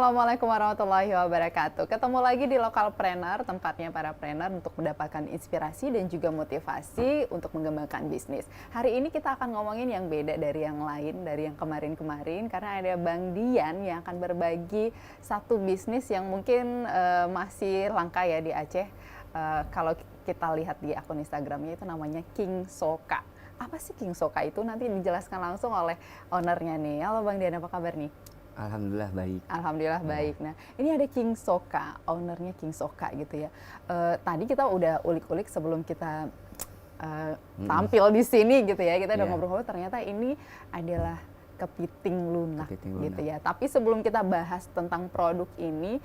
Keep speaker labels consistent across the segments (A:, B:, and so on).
A: Assalamualaikum warahmatullahi wabarakatuh. Ketemu lagi di Lokalpreneur, tempatnya para trainer untuk mendapatkan inspirasi dan juga motivasi untuk mengembangkan bisnis. Hari ini kita akan ngomongin yang beda dari yang lain, dari yang kemarin-kemarin, karena ada Bang Dian yang akan berbagi satu bisnis yang mungkin masih langka ya di Aceh. Kalau kita lihat di akun Instagramnya itu namanya King Soka. Apa sih King Soka itu? Nanti dijelaskan langsung oleh ownernya nih. Halo Bang Dian, apa kabar nih?
B: Alhamdulillah baik.
A: Alhamdulillah baik. Nah, ini ada King Soka, ownernya King Soka gitu ya. Tadi kita udah ulik-ulik sebelum kita tampil di sini gitu ya. Kita udah ngobrol-ngobrol, ternyata ini adalah kepiting lunak, gitu ya. Tapi sebelum kita bahas tentang produk ini,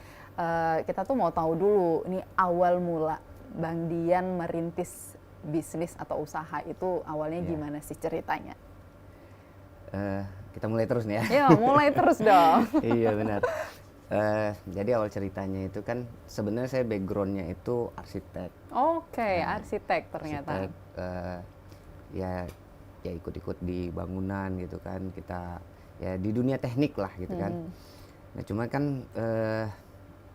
A: kita tuh mau tahu dulu, ini awal mula Bang Dian merintis bisnis atau usaha itu awalnya gimana sih ceritanya?
B: Kita mulai terus nih ya.
A: Ya, mulai terus dong.
B: Iya benar. Jadi awal ceritanya itu kan sebenarnya saya backgroundnya itu arsitek.
A: Oke, arsitek ternyata.
B: Arsitek, ya ikut-ikut di bangunan gitu kan. Kita ya di dunia teknik lah gitu kan. Nah cuma kan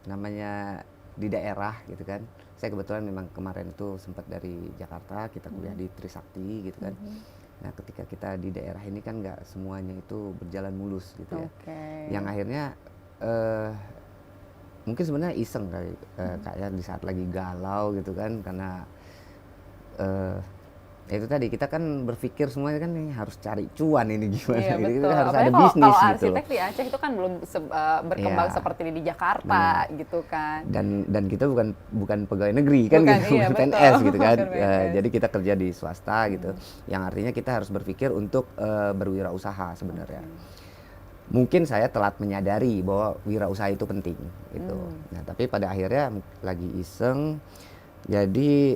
B: namanya di daerah gitu kan. Saya kebetulan memang kemarin itu sempat dari Jakarta, kita kuliah di Trisakti gitu kan. Nah ketika kita di daerah ini kan nggak semuanya itu berjalan mulus gitu ya. Yang akhirnya mungkin sebenarnya iseng kali, kayak di saat lagi galau gitu kan, karena itu tadi kita kan berpikir semuanya kan ini harus cari cuan ini gimana,
A: iya,
B: gitu.
A: Betul.
B: Harus
A: apalagi
B: ada
A: kalau
B: bisnis gitu.
A: Arsitek di Aceh itu kan belum berkembang seperti di Jakarta gitu kan.
B: Dan kita bukan pegawai negeri kan,
A: bukan,
B: gitu,
A: iya,
B: PNS gitu kan.
A: Jadi
B: kita kerja di swasta gitu, yang artinya kita harus berpikir untuk berwirausaha sebenarnya. Mungkin saya telat menyadari bahwa wirausaha itu penting gitu. Nah tapi pada akhirnya lagi iseng, jadi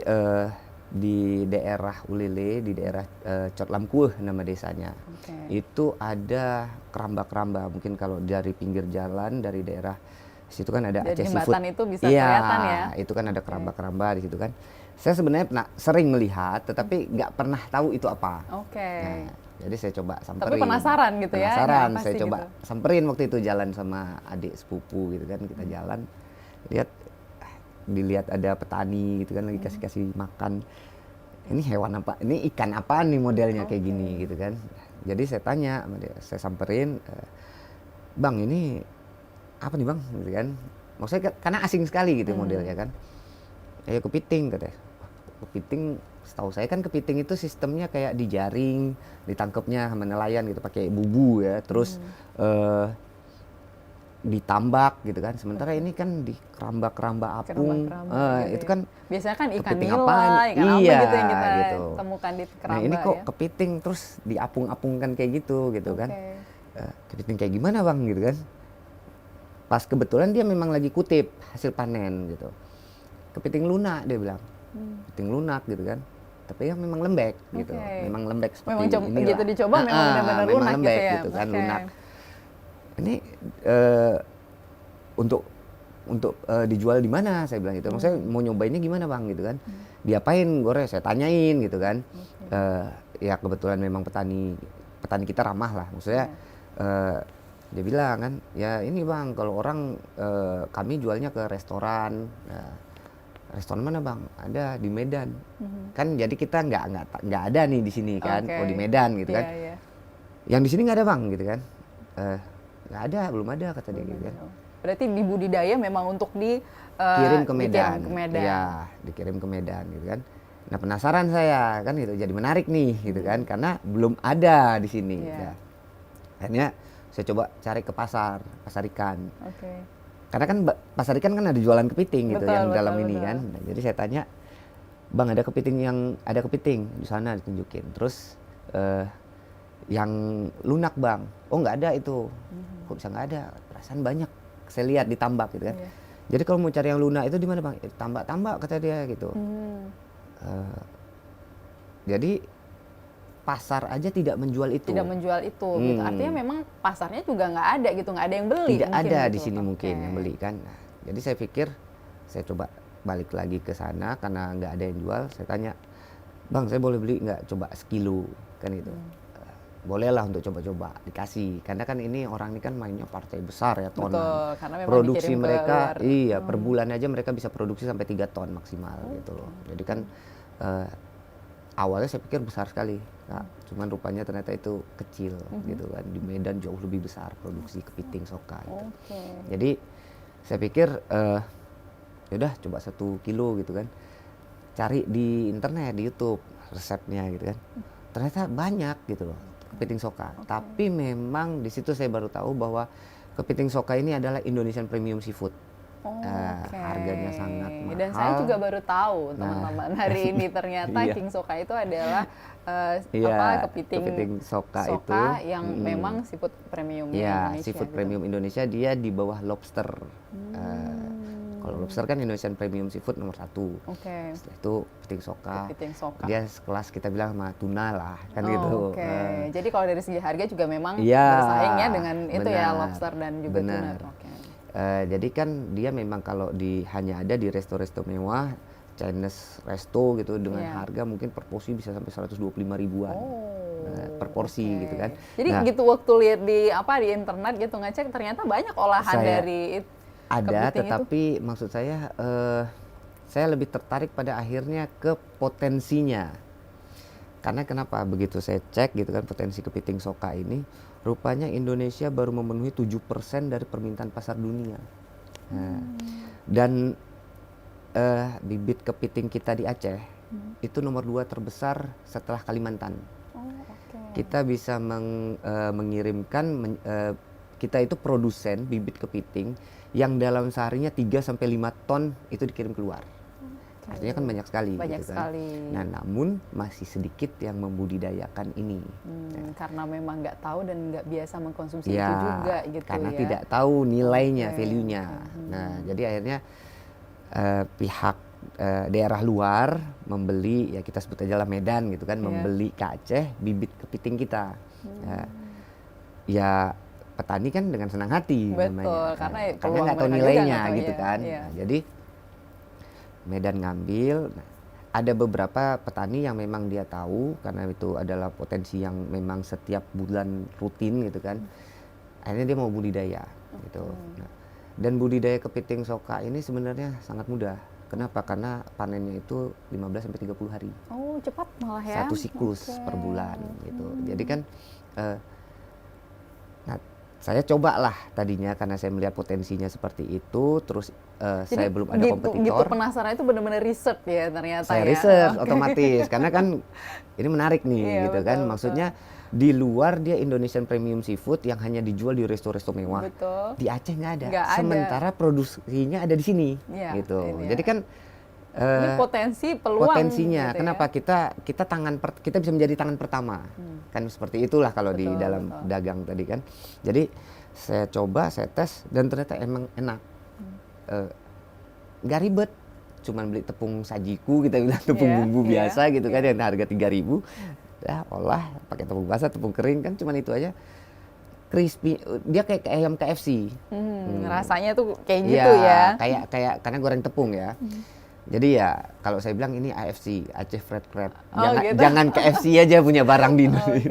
B: di daerah Ulele, di daerah Cotlamkueh nama desanya. Itu ada keramba-keramba, mungkin kalau dari pinggir jalan dari daerah situ kan ada Aceh Seafood.
A: Jembatan itu bisa kelihatan ya.
B: Itu kan ada keramba-keramba di situ kan. Saya sebenarnya sering melihat, tetapi nggak pernah tahu itu apa. Nah, jadi saya coba samperin.
A: Tapi penasaran gitu ya?
B: Penasaran, saya coba samperin waktu itu jalan sama adik sepupu gitu kan, kita jalan, dilihat ada petani gitu kan lagi kasih makan. Ini hewan apa? Ini ikan apa nih modelnya kayak gini gitu kan? Jadi saya tanya sama dia, saya samperin, Bang ini apa nih Bang? Gitu kan? Maksudnya karena asing sekali gitu modelnya kan. Ya kepiting katanya. Kepiting, setahu saya kan kepiting itu sistemnya kayak dijaring, ditangkapnya sama nelayan gitu pakai bubu ya, terus ditambak gitu kan. Sementara ini kan di keramba-keramba apung, gitu itu kan
A: biasanya kan ikan
B: kepiting
A: nila,
B: apaan?
A: ikan apa gitu yang kita
B: gitu.
A: temukan di keramba.
B: Nah ini kok
A: ya?
B: kepiting terus diapung-apungkan kayak gitu kan. Kepiting kayak gimana Bang gitu kan. Pas kebetulan dia memang lagi kutip hasil panen gitu. Kepiting lunak dia bilang. Kepiting lunak gitu kan. Tapi ya memang lembek gitu. Memang lembek seperti inilah.
A: Begitu dicoba memang benar-benar lunak
B: lembek
A: gitu ya.
B: Gitu kan, lunak. Ini untuk dijual di mana saya bilang gitu. Maksudnya mau nyobainnya gimana Bang gitu kan. Diapain goreng, saya tanyain gitu kan. Ya kebetulan memang petani kita ramah lah. Maksudnya dia bilang kan, ya ini Bang kalau orang kami jualnya ke restoran. Restoran mana Bang? Ada di Medan. Kan jadi kita nggak ada nih di sini kan. Oh di Medan gitu kan. Yang di sini nggak ada Bang gitu kan. Nggak ada, belum ada kata dia gitu kan.
A: Berarti di budidaya memang untuk
B: kirim ke Medan.
A: Ya,
B: dikirim ke Medan gitu kan. Nah penasaran saya kan gitu, jadi menarik nih gitu kan, karena belum ada di sini. Ya. Akhirnya saya coba cari ke pasar ikan. Karena kan pasar ikan kan ada jualan kepiting gitu yang dalam ini kan. Nah, jadi saya tanya, Bang ada kepiting di sana ditunjukin. Terus yang lunak Bang, oh nggak ada itu. Kok bisa nggak ada? Perasaan banyak. Saya lihat ditambak gitu kan. Jadi kalau mau cari yang lunak itu di mana Bang? Tambak kata dia gitu. Jadi pasar aja tidak menjual itu.
A: Gitu. Artinya memang pasarnya juga nggak ada gitu, nggak ada yang beli.
B: Tidak ada
A: gitu.
B: di sini mungkin yang beli kan. Nah, jadi saya pikir saya coba balik lagi ke sana karena nggak ada yang jual. Saya tanya, Bang saya boleh beli nggak? Coba sekilo kan gitu. bolehlah untuk coba-coba dikasih, karena kan ini orang ini kan mainnya partai besar ya, tonan.
A: Betul, karena memang
B: Produksi
A: dikirim ke
B: mereka
A: luar.
B: iya per bulan aja mereka bisa produksi sampai 3 ton maksimal gitu loh. Jadi kan awalnya saya pikir besar sekali, Kak. Cuman rupanya ternyata itu kecil gitu kan. Di Medan jauh lebih besar produksi kepiting soka gitu. Jadi saya pikir yaudah coba 1 kilo gitu kan. Cari di internet, di YouTube resepnya gitu kan. Ternyata banyak gitu loh kepiting soka. Tapi memang di situ saya baru tahu bahwa kepiting soka ini adalah Indonesian Premium Seafood. Harganya sangat mahal.
A: Dan saya juga baru tahu teman-teman hari ini ternyata king soka itu adalah kepiting
B: soka itu
A: yang memang seafood premiumnya Indonesia.
B: Seafood premium Indonesia, dia di bawah lobster. Kalau lobster kan Indonesian Premium Seafood nomor 1. Setelah itu kepiting soka. Dia sekelas kita bilang sama tuna lah kan gitu.
A: Jadi kalau dari segi harga juga memang bersaing ya dengan itu ya lobster dan juga tuna.
B: Jadi kan dia memang kalau hanya ada di resto-resto mewah, Chinese resto gitu dengan harga mungkin per porsi bisa sampai 125 ribuan per porsi gitu kan.
A: Jadi gitu waktu lihat di internet gitu ngecek ternyata banyak olahan dari
B: ada, tetapi maksud saya lebih tertarik pada akhirnya ke potensinya. Karena kenapa? Begitu saya cek gitu kan potensi kepiting soka ini, rupanya Indonesia baru memenuhi 7% dari permintaan pasar dunia. Dan bibit kepiting kita di Aceh itu nomor 2 terbesar setelah Kalimantan. Kita bisa mengirimkan, kita itu produsen bibit kepiting yang dalam seharinya 3-5 ton itu dikirim keluar. Artinya kan banyak sekali. Gitu kan. Nah, namun masih sedikit yang membudidayakan ini.
A: Karena memang nggak tahu dan nggak biasa mengkonsumsi itu juga gitu
B: karena
A: ya.
B: tidak tahu nilainya, value-nya. Nah, jadi akhirnya pihak daerah luar membeli, ya kita sebut aja lah Medan gitu kan, membeli ke Aceh bibit kepiting kita. Ya petani kan dengan senang hati namanya, karena nggak tahu nilainya gitu kan. Nah, jadi Medan ngambil. Nah, ada beberapa petani yang memang dia tahu karena itu adalah potensi yang memang setiap bulan rutin gitu kan. Akhirnya dia mau budidaya gitu. Nah, dan budidaya kepiting soka ini sebenarnya sangat mudah. Kenapa? Karena panennya itu 15-30 hari.
A: Oh, cepat malah ya.
B: 1 siklus per bulan gitu. Jadi kan saya cobalah tadinya karena saya melihat potensinya seperti itu, terus saya belum ada kompetitor.
A: Gitu penasaran itu benar-benar riset ya ternyata.
B: Saya riset otomatis karena kan ini menarik nih gitu kan. Maksudnya di luar dia Indonesian Premium Seafood yang hanya dijual di resto-resto mewah. Di Aceh nggak ada. Sementara produksinya ada di sini gitu. Jadi kan
A: ini
B: potensinya
A: gitu
B: kenapa kita bisa menjadi tangan pertama kan seperti itulah kalau di dalam dagang tadi kan. Jadi saya coba, saya tes dan ternyata emang enak, nggak ribet, cuman beli tepung sajiku, kita bilang tepung bumbu biasa gitu kan yang harga 3.000, ya olah pakai tepung basah, tepung kering kan cuman itu aja. Crispy, dia kayak ayam KFC.
A: Rasanya tuh kayak gitu ya.
B: Kayak karena goreng tepung ya. Jadi ya kalau saya bilang ini AFC, Aceh Fried Crab. Jangan KFC aja punya barang di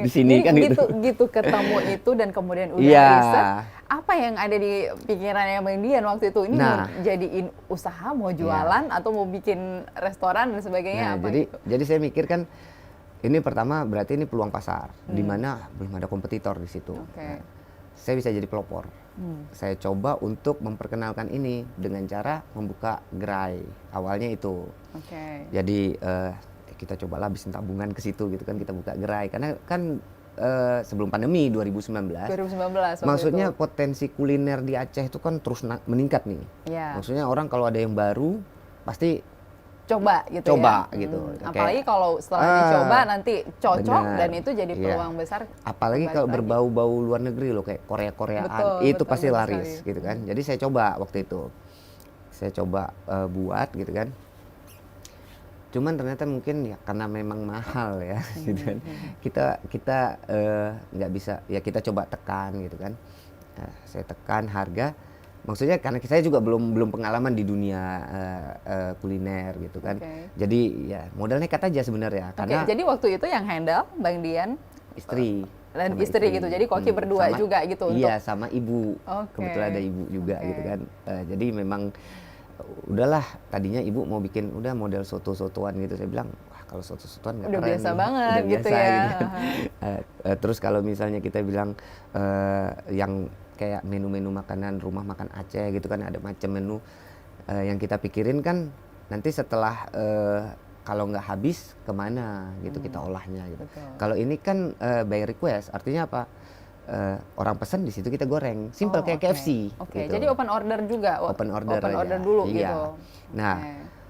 B: sini kan gitu.
A: Gitu ketemu itu dan kemudian udah riset. Apa yang ada di pikirannya Bang Dian waktu itu? Ini mau jadiin usaha, mau jualan atau mau bikin restoran dan sebagainya
B: jadi saya mikir kan ini pertama berarti ini peluang pasar di mana belum ada kompetitor di situ. Nah, saya bisa jadi pelopor. Saya coba untuk memperkenalkan ini dengan cara membuka gerai. Awalnya itu. Jadi kita cobalah bikin tabungan ke situ gitu kan, kita buka gerai karena kan sebelum pandemi 2019 maksudnya itu. Potensi kuliner di Aceh itu kan terus meningkat nih. Maksudnya orang kalau ada yang baru pasti
A: coba gitu. Apalagi kalau setelah dicoba nanti cocok dan itu jadi peluang besar.
B: Apalagi kalau berbau-bau luar negeri loh kayak Korea-Koreaan itu pasti laris gitu kan. Jadi saya coba waktu itu. Saya coba buat gitu kan. Cuman ternyata mungkin ya karena memang mahal ya gitu kan. Kita nggak bisa ya, kita coba tekan gitu kan. Saya tekan harga. Maksudnya karena saya juga belum pengalaman di dunia kuliner gitu kan. Jadi ya modal nekat aja sebenarnya. Karena
A: jadi waktu itu yang handle Bang Dian?
B: Istri.
A: dan
B: sama
A: istri gitu. Jadi Koki berdua juga gitu
B: iya, sama ibu.
A: Oke.
B: Kebetulan ada ibu juga gitu kan. Jadi memang udahlah, tadinya ibu mau bikin udah model soto-sotoan gitu. Saya bilang, wah kalau soto-sotoan nggak
A: Udah
B: keren
A: biasa
B: nih.
A: banget
B: Udah
A: gitu
B: biasa
A: ya.
B: gitu kan. Terus kalau misalnya kita bilang yang kayak menu-menu makanan rumah makan Aceh gitu kan, ada macam menu yang kita pikirin kan nanti setelah kalau nggak habis kemana gitu kita olahnya gitu. Kalau ini kan by request, artinya apa? Orang pesan di situ kita goreng, simple kayak KFC.
A: Oke,
B: Gitu.
A: jadi open order juga.
B: Open order aja.
A: Dulu
B: iya.
A: gitu.
B: Nah,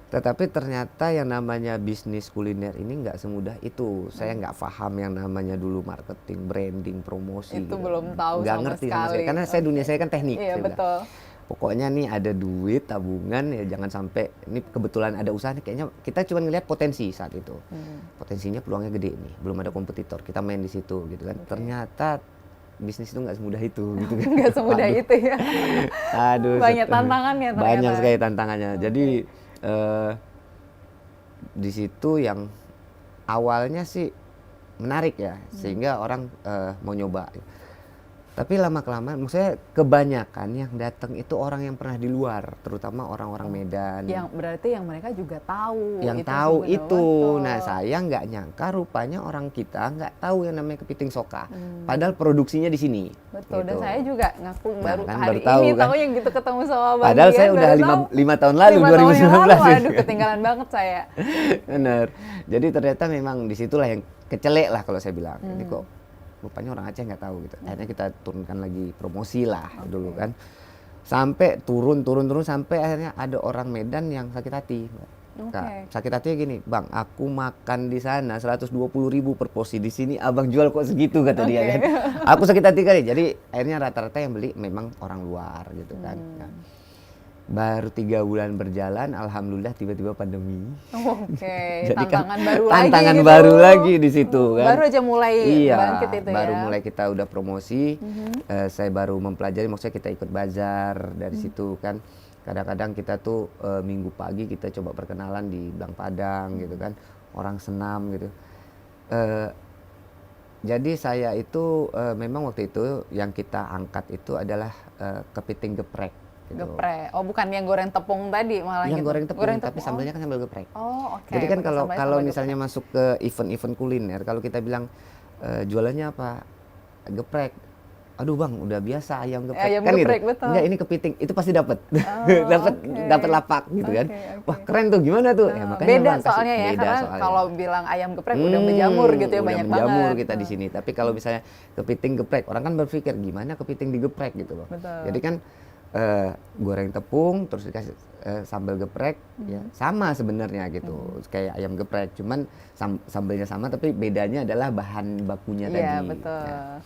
B: tetapi ternyata yang namanya bisnis kuliner ini nggak semudah itu. Saya nggak paham yang namanya dulu marketing, branding, promosi.
A: Itu
B: gitu.
A: belum tahu
B: nggak
A: sama
B: ngerti
A: sekali.
B: sama saya, karena saya dunia saya kan teknik.
A: Iya,
B: saya
A: betul.
B: bilang. Pokoknya nih ada duit tabungan ya, jangan sampai ini kebetulan ada usaha nih, kayaknya kita cuma ngelihat potensi saat itu. Potensinya peluangnya gede nih, belum ada kompetitor, kita main di situ gitu kan. Ternyata bisnis itu nggak semudah itu gitu kan.
A: Nggak semudah itu ya.
B: Aduh,
A: banyak tantangannya ternyata.
B: Banyak sekali tantangannya. Jadi di situ yang awalnya sih menarik ya, sehingga orang mau nyoba. Tapi lama-kelamaan, maksudnya kebanyakan yang datang itu orang yang pernah di luar, terutama orang-orang Medan.
A: Yang berarti yang mereka juga tahu.
B: Yang
A: itu
B: tahu
A: sebenarnya.
B: itu.
A: Betul.
B: Nah, saya nggak nyangka rupanya orang kita nggak tahu yang namanya kepiting soka. Padahal produksinya di sini.
A: Betul.
B: Gitu.
A: Dan saya juga ngaku baru
B: kan,
A: hari
B: baru tahu,
A: ini
B: kan?
A: tahu yang gitu ketemu sama Bang
B: Padahal
A: Dian,
B: saya udah
A: baru tahu.
B: 5 tahun lalu,
A: 5 tahun yang
B: 2019.
A: lalu, aduh ketinggalan banget saya.
B: Bener. Jadi ternyata memang disitulah yang kecelek lah kalau saya bilang. Ini kok rupanya orang Aceh nggak tahu gitu. Akhirnya kita turunkan lagi promosi lah dulu kan. Sampai turun sampai akhirnya ada orang Medan yang sakit hati. Sakit hatinya gini, Bang, aku makan di sana 120.000 per porsi, di sini abang jual kok segitu kata dia kan. Aku sakit hati kali. Jadi akhirnya rata-rata yang beli memang orang luar gitu kan. Nah, baru 3 bulan berjalan, alhamdulillah tiba-tiba pandemi.
A: Oke,
B: Jadi
A: tantangan
B: kan
A: baru
B: tantangan
A: lagi.
B: baru lagi di situ kan.
A: Baru aja mulai bangkit itu
B: baru
A: ya.
B: mulai kita udah promosi. Saya baru mempelajari, maksudnya kita ikut bazar dari situ kan. Kadang-kadang kita tuh minggu pagi kita coba perkenalan di Blang Padang gitu kan. Orang senam gitu. Jadi saya itu memang waktu itu yang kita angkat itu adalah kepiting geprek. Gitu.
A: Geprek. Oh, bukan yang goreng tepung tadi malah
B: yang
A: gitu.
B: goreng tepung, tapi sambelnya kan sambal geprek.
A: Oh, oke.
B: Jadi kan
A: Pakai
B: kalau
A: sambal
B: misalnya
A: geprek.
B: masuk ke event-event kuliner, kalau kita bilang jualannya apa? Geprek. Aduh Bang, udah biasa ayam geprek.
A: Ayam
B: kan
A: geprek,
B: gitu.
A: betul.
B: Enggak, ini kepiting. Itu pasti dapat.
A: Okay.
B: dapat lapak gitu kan. Wah, keren tuh. Gimana tuh? Ya, makanya
A: beda
B: Bang,
A: soalnya ya,
B: beda
A: karena
B: soalnya.
A: kalau bilang ayam geprek udah menjamur gitu ya,
B: udah
A: banyak
B: menjamur
A: banget.
B: kita di sini. Tapi kalau misalnya kepiting geprek, orang kan berpikir gimana kepiting digeprek gitu loh.
A: Betul.
B: Jadi kan goreng tepung terus dikasih sambal geprek ya sama sebenarnya gitu, kayak ayam geprek, cuman sambelnya sama tapi bedanya adalah bahan bakunya tadi.
A: Iya, betul.
B: Ya.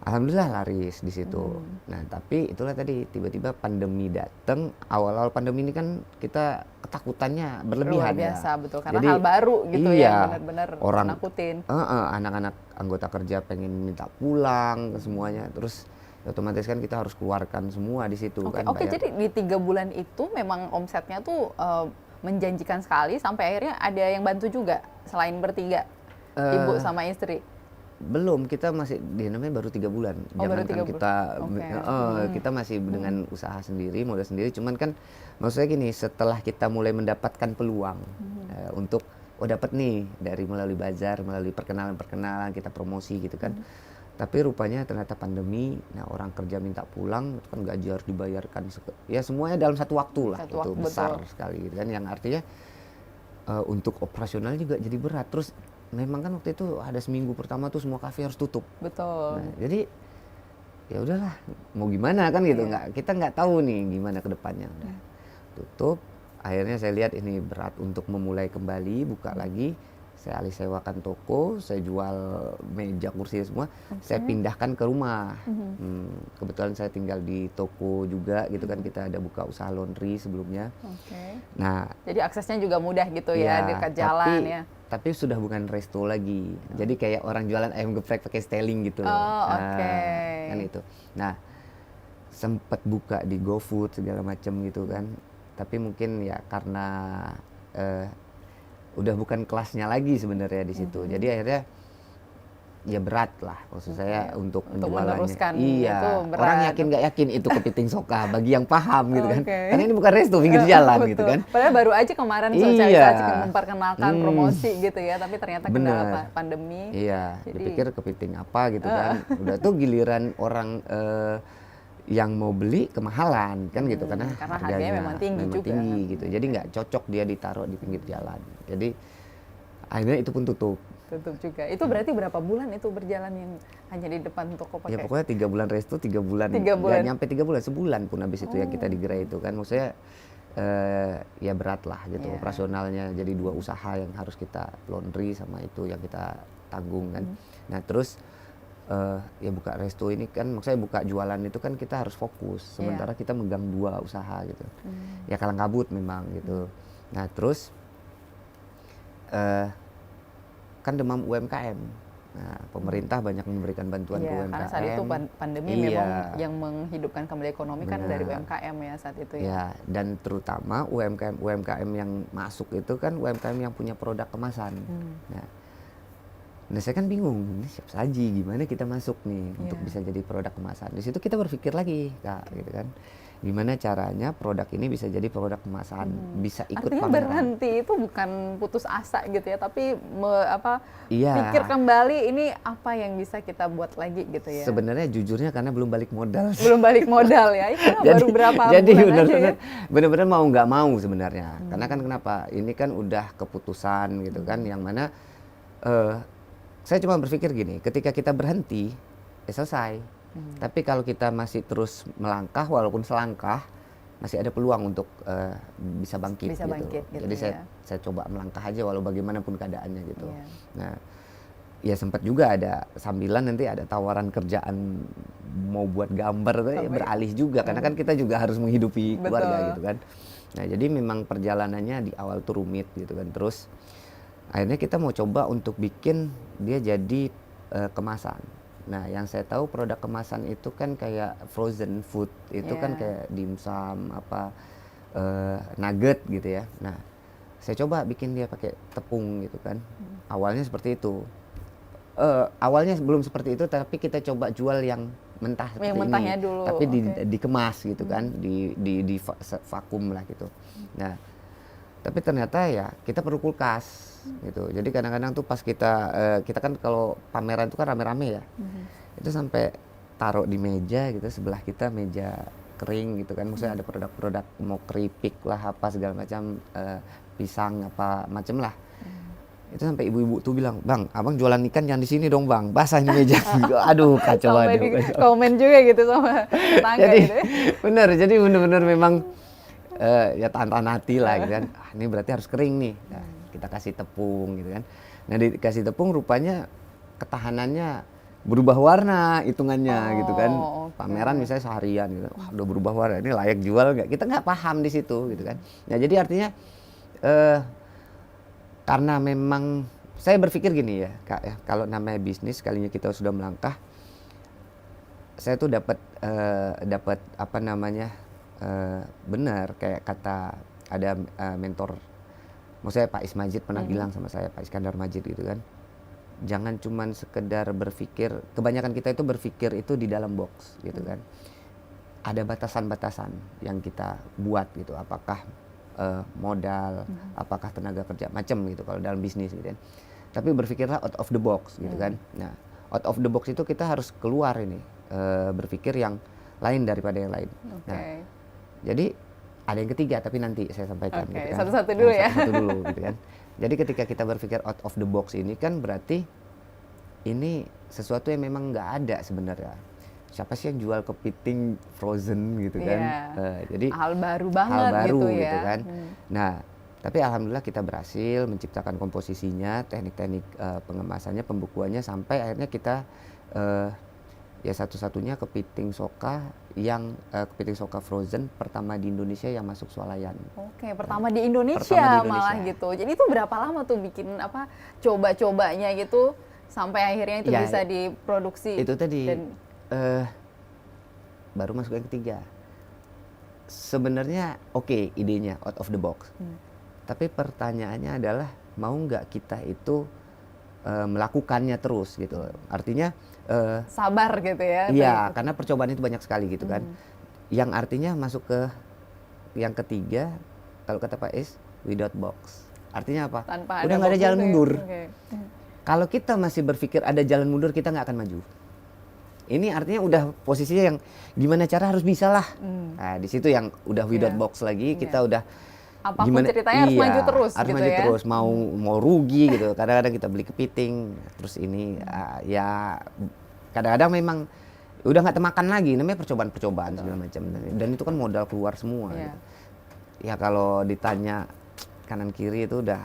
B: Alhamdulillah laris di situ. Nah, tapi itulah tadi tiba-tiba pandemi datang. Awal-awal pandemi ini kan kita ketakutannya berlebihan.
A: Luar biasa, betul, karena
B: Jadi,
A: hal baru gitu
B: iya,
A: yang benar-benar menakutin.
B: Anak-anak anggota kerja pengen minta pulang ke semuanya, terus otomatis kan kita harus keluarkan semua di situ.
A: Oke, jadi di 3 bulan itu memang omsetnya tuh menjanjikan sekali, sampai akhirnya ada yang bantu juga selain bertiga, ibu sama istri.
B: Belum, kita masih namanya baru 3 bulan. Jangankan kita kita masih dengan usaha sendiri, modal sendiri. Cuman kan maksudnya gini, setelah kita mulai mendapatkan peluang untuk dapat nih dari melalui bazar, melalui perkenalan kita promosi gitu kan. Tapi rupanya ternyata pandemi, nah orang kerja minta pulang, itu kan gaji harus dibayarkan, ya semuanya dalam satu waktu lah, itu besar sekali gitu kan, yang artinya untuk operasional juga jadi berat. Terus memang kan waktu itu ada seminggu pertama tuh semua kafe harus tutup.
A: Betul.
B: Nah, jadi ya udahlah, mau gimana kan gitu, kita nggak tahu nih gimana ke depannya. Udah tutup, akhirnya saya lihat ini berat untuk memulai kembali, buka lagi. Saya alih sewakan toko, saya jual meja, kursi semua, saya pindahkan ke rumah. Kebetulan saya tinggal di toko juga gitu kan, kita ada buka usaha laundry sebelumnya. Nah,
A: jadi aksesnya juga mudah gitu ya, dekat jalan ya.
B: Tapi sudah bukan resto lagi, jadi kayak orang jualan ayam geprek pakai styling gitu. Kan itu. Nah, sempat buka di GoFood segala macam gitu kan, tapi mungkin ya karena udah bukan kelasnya lagi sebenarnya di situ. Jadi akhirnya ya berat lah maksud saya untuk
A: meneruskan
B: penjualannya. Iya,
A: itu berat.
B: orang yakin nggak yakin itu kepiting soka bagi yang paham gitu kan. Karena ini bukan resto pinggir jalan gitu kan.
A: Padahal baru aja kemarin sosialisasi memperkenalkan promosi gitu ya, tapi ternyata kendala pandemi.
B: Iya, dipikir kepiting apa gitu kan. Udah tuh giliran orang yang mau beli kemahalan kan gitu karena
A: harganya memang tinggi juga
B: gitu. Jadi nggak cocok dia ditaruh di pinggir jalan. Jadi akhirnya itu pun tutup
A: juga. Itu berarti berapa bulan itu berjalan yang hanya di depan toko pakai?
B: Ya pokoknya 3 bulan resto, 3 bulan. Nggak nyampe 3 bulan, sebulan pun habis itu yang kita digerai itu kan. Maksudnya ya berat lah gitu operasionalnya. Jadi 2 usaha yang harus kita laundry sama itu yang kita tanggung kan. Nah terus ya buka resto ini kan maksudnya buka jualan itu kan kita harus fokus. Sementara kita megang 2 usaha gitu. Ya kalang kabut memang gitu. Nah terus kan demam UMKM. Nah, pemerintah banyak memberikan bantuan ke UMKM.
A: Karena saat itu pandemi memang yang menghidupkan kembali ekonomi kan dari UMKM ya saat itu ya.
B: Ya, dan terutama UMKM yang masuk itu kan UMKM yang punya produk kemasan. Nah, saya kan bingung, ini siap saji gimana kita masuk nih untuk bisa jadi produk kemasan. Di situ kita berpikir lagi, Kak, gitu kan. Gimana caranya produk ini bisa jadi produk kemasan, bisa ikut
A: artinya
B: pameran.
A: Berhenti itu bukan putus asa gitu ya, tapi pikir kembali ini apa yang bisa kita buat lagi gitu ya.
B: Sebenarnya jujurnya karena belum balik modal.
A: Belum balik modal ya, itu baru berapa
B: jadi
A: bulan aja ya.
B: Benar-benar mau nggak mau sebenarnya. Karena kan kenapa? Ini kan udah keputusan gitu kan, yang mana saya cuma berpikir gini, ketika kita berhenti, ya selesai. Tapi kalau kita masih terus melangkah, walaupun selangkah, masih ada peluang untuk bisa bangkit. Gitu. Jadi saya coba melangkah aja walau bagaimanapun keadaannya gitu. Nah, ya sempat juga ada sambilan nanti ada tawaran kerjaan mau buat gambar, ya beralih juga karena kan kita juga harus menghidupi keluarga gitu kan. Nah, jadi memang perjalanannya di awal tuh rumit gitu kan. Terus akhirnya kita mau coba untuk bikin dia jadi kemasan. Nah, yang saya tahu produk kemasan itu kan kayak frozen food, itu kan kayak dimsum, nugget gitu ya. Nah, saya coba bikin dia pakai tepung gitu kan. Awalnya seperti itu. Awalnya belum seperti itu, tapi kita coba jual yang mentah seperti ini.
A: Mentahnya dulu.
B: Tapi dikemas gitu kan, di vakum lah gitu. Nah, tapi ternyata ya kita perlu kulkas gitu. Jadi kadang-kadang tuh pas kita kan kalau pameran itu kan rame-rame ya. Itu sampai taruh di meja gitu, sebelah kita meja kering gitu kan. Maksudnya ada produk-produk mau keripik lah apa segala macam, pisang apa macam lah. Itu sampai ibu-ibu tuh bilang, "Bang, abang jualan ikan yang di sini dong, Bang. Basah ini meja." Aduh, kacau banget.
A: Komen juga gitu sama tetangga
B: jadi,
A: gitu ya.
B: Bener, jadi bener-bener memang ya tahan hati lah gitu kan. Ini berarti harus kering nih. Nah, kita kasih tepung gitu kan. Nah, dikasih tepung rupanya ketahanannya berubah warna hitungannya gitu kan. Pameran misalnya seharian gitu. Wah, udah berubah warna. Ini layak jual nggak? Kita nggak paham di situ gitu kan. Nah, jadi artinya karena memang saya berpikir gini ya, Kak ya. Kalau namanya bisnis, kalinya kita sudah melangkah, saya tuh dapat apa namanya? Benar kayak kata ada mentor, maksudnya Pak Ismajid pernah bilang sama saya, Pak Iskandar Majid gitu kan, jangan cuman sekedar berpikir, kebanyakan kita itu berpikir itu di dalam box gitu kan, ada batasan-batasan yang kita buat gitu, apakah modal, apakah tenaga kerja, macam gitu kalau dalam bisnis gitu kan, tapi berpikirlah out of the box gitu kan. Nah, out of the box itu kita harus keluar ini, berpikir yang lain daripada yang lain. Nah, jadi ada yang ketiga tapi nanti saya sampaikan gitu kan.
A: Satu-satu dulu ya.
B: Satu-satu dulu gitu kan. Jadi ketika kita berpikir out of the box ini kan berarti ini sesuatu yang memang nggak ada sebenarnya. Siapa sih yang jual kepiting frozen gitu kan? Jadi
A: hal baru banget gitu
B: kan. Nah, tapi alhamdulillah kita berhasil menciptakan komposisinya, teknik-teknik pengemasannya, pembukuannya sampai akhirnya kita ya satu-satunya kepiting soka yang kepiting soka frozen pertama di Indonesia yang masuk swalayan.
A: Pertama di Indonesia malah gitu. Jadi itu berapa lama tuh bikin coba-cobanya gitu sampai akhirnya itu bisa diproduksi?
B: Itu tadi baru masuk yang ketiga. Sebenarnya idenya out of the box. Tapi pertanyaannya adalah mau nggak kita itu melakukannya terus gitu. Artinya
A: sabar gitu ya.
B: Iya, karena percobaan itu banyak sekali gitu kan. Yang artinya masuk ke yang ketiga, kalau kata Pak Is, without box. Artinya apa?
A: Tanpa
B: udah nggak ada jalan mundur.
A: Okay.
B: Kalau kita masih berpikir ada jalan mundur, kita nggak akan maju. Ini artinya udah posisinya yang gimana cara harus bisa lah. Nah, di situ yang udah without box lagi, kita udah
A: apapun
B: gimana,
A: ceritanya harus maju terus
B: harus
A: gitu
B: maju
A: ya.
B: terus, mau rugi gitu. Kadang-kadang kita beli kepiting, terus ini ya kadang-kadang memang udah nggak temakan lagi, namanya percobaan segala macam. Dan itu kan modal keluar semua. Gitu. Ya kalau ditanya kanan kiri itu udah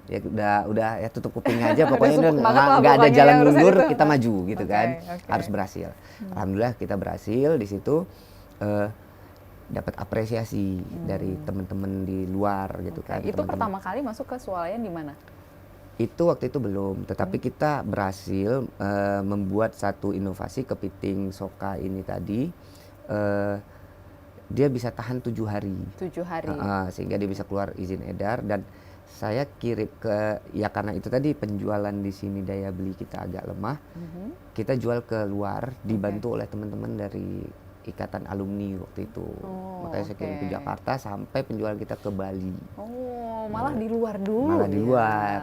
B: ya tutup kuping aja, pokoknya nggak ada jalan mundur, kita maju gitu kan, harus berhasil. Alhamdulillah kita berhasil di situ, dapat apresiasi dari teman-teman di luar gitu kan.
A: Itu pertama kali masuk ke swalayan di mana?
B: Itu waktu itu belum, tetapi kita berhasil membuat satu inovasi kepiting soka ini tadi. Dia bisa tahan 7 hari.
A: 7 hari.
B: Sehingga dia bisa keluar izin edar, dan saya kirim ke, ya karena itu tadi penjualan di sini daya beli kita agak lemah, kita jual ke luar dibantu oleh teman-teman dari ikatan alumni waktu itu. Makanya saya kirim ke Jakarta sampai penjualan kita ke Bali.
A: Malah di luar dulu.
B: Malah di luar.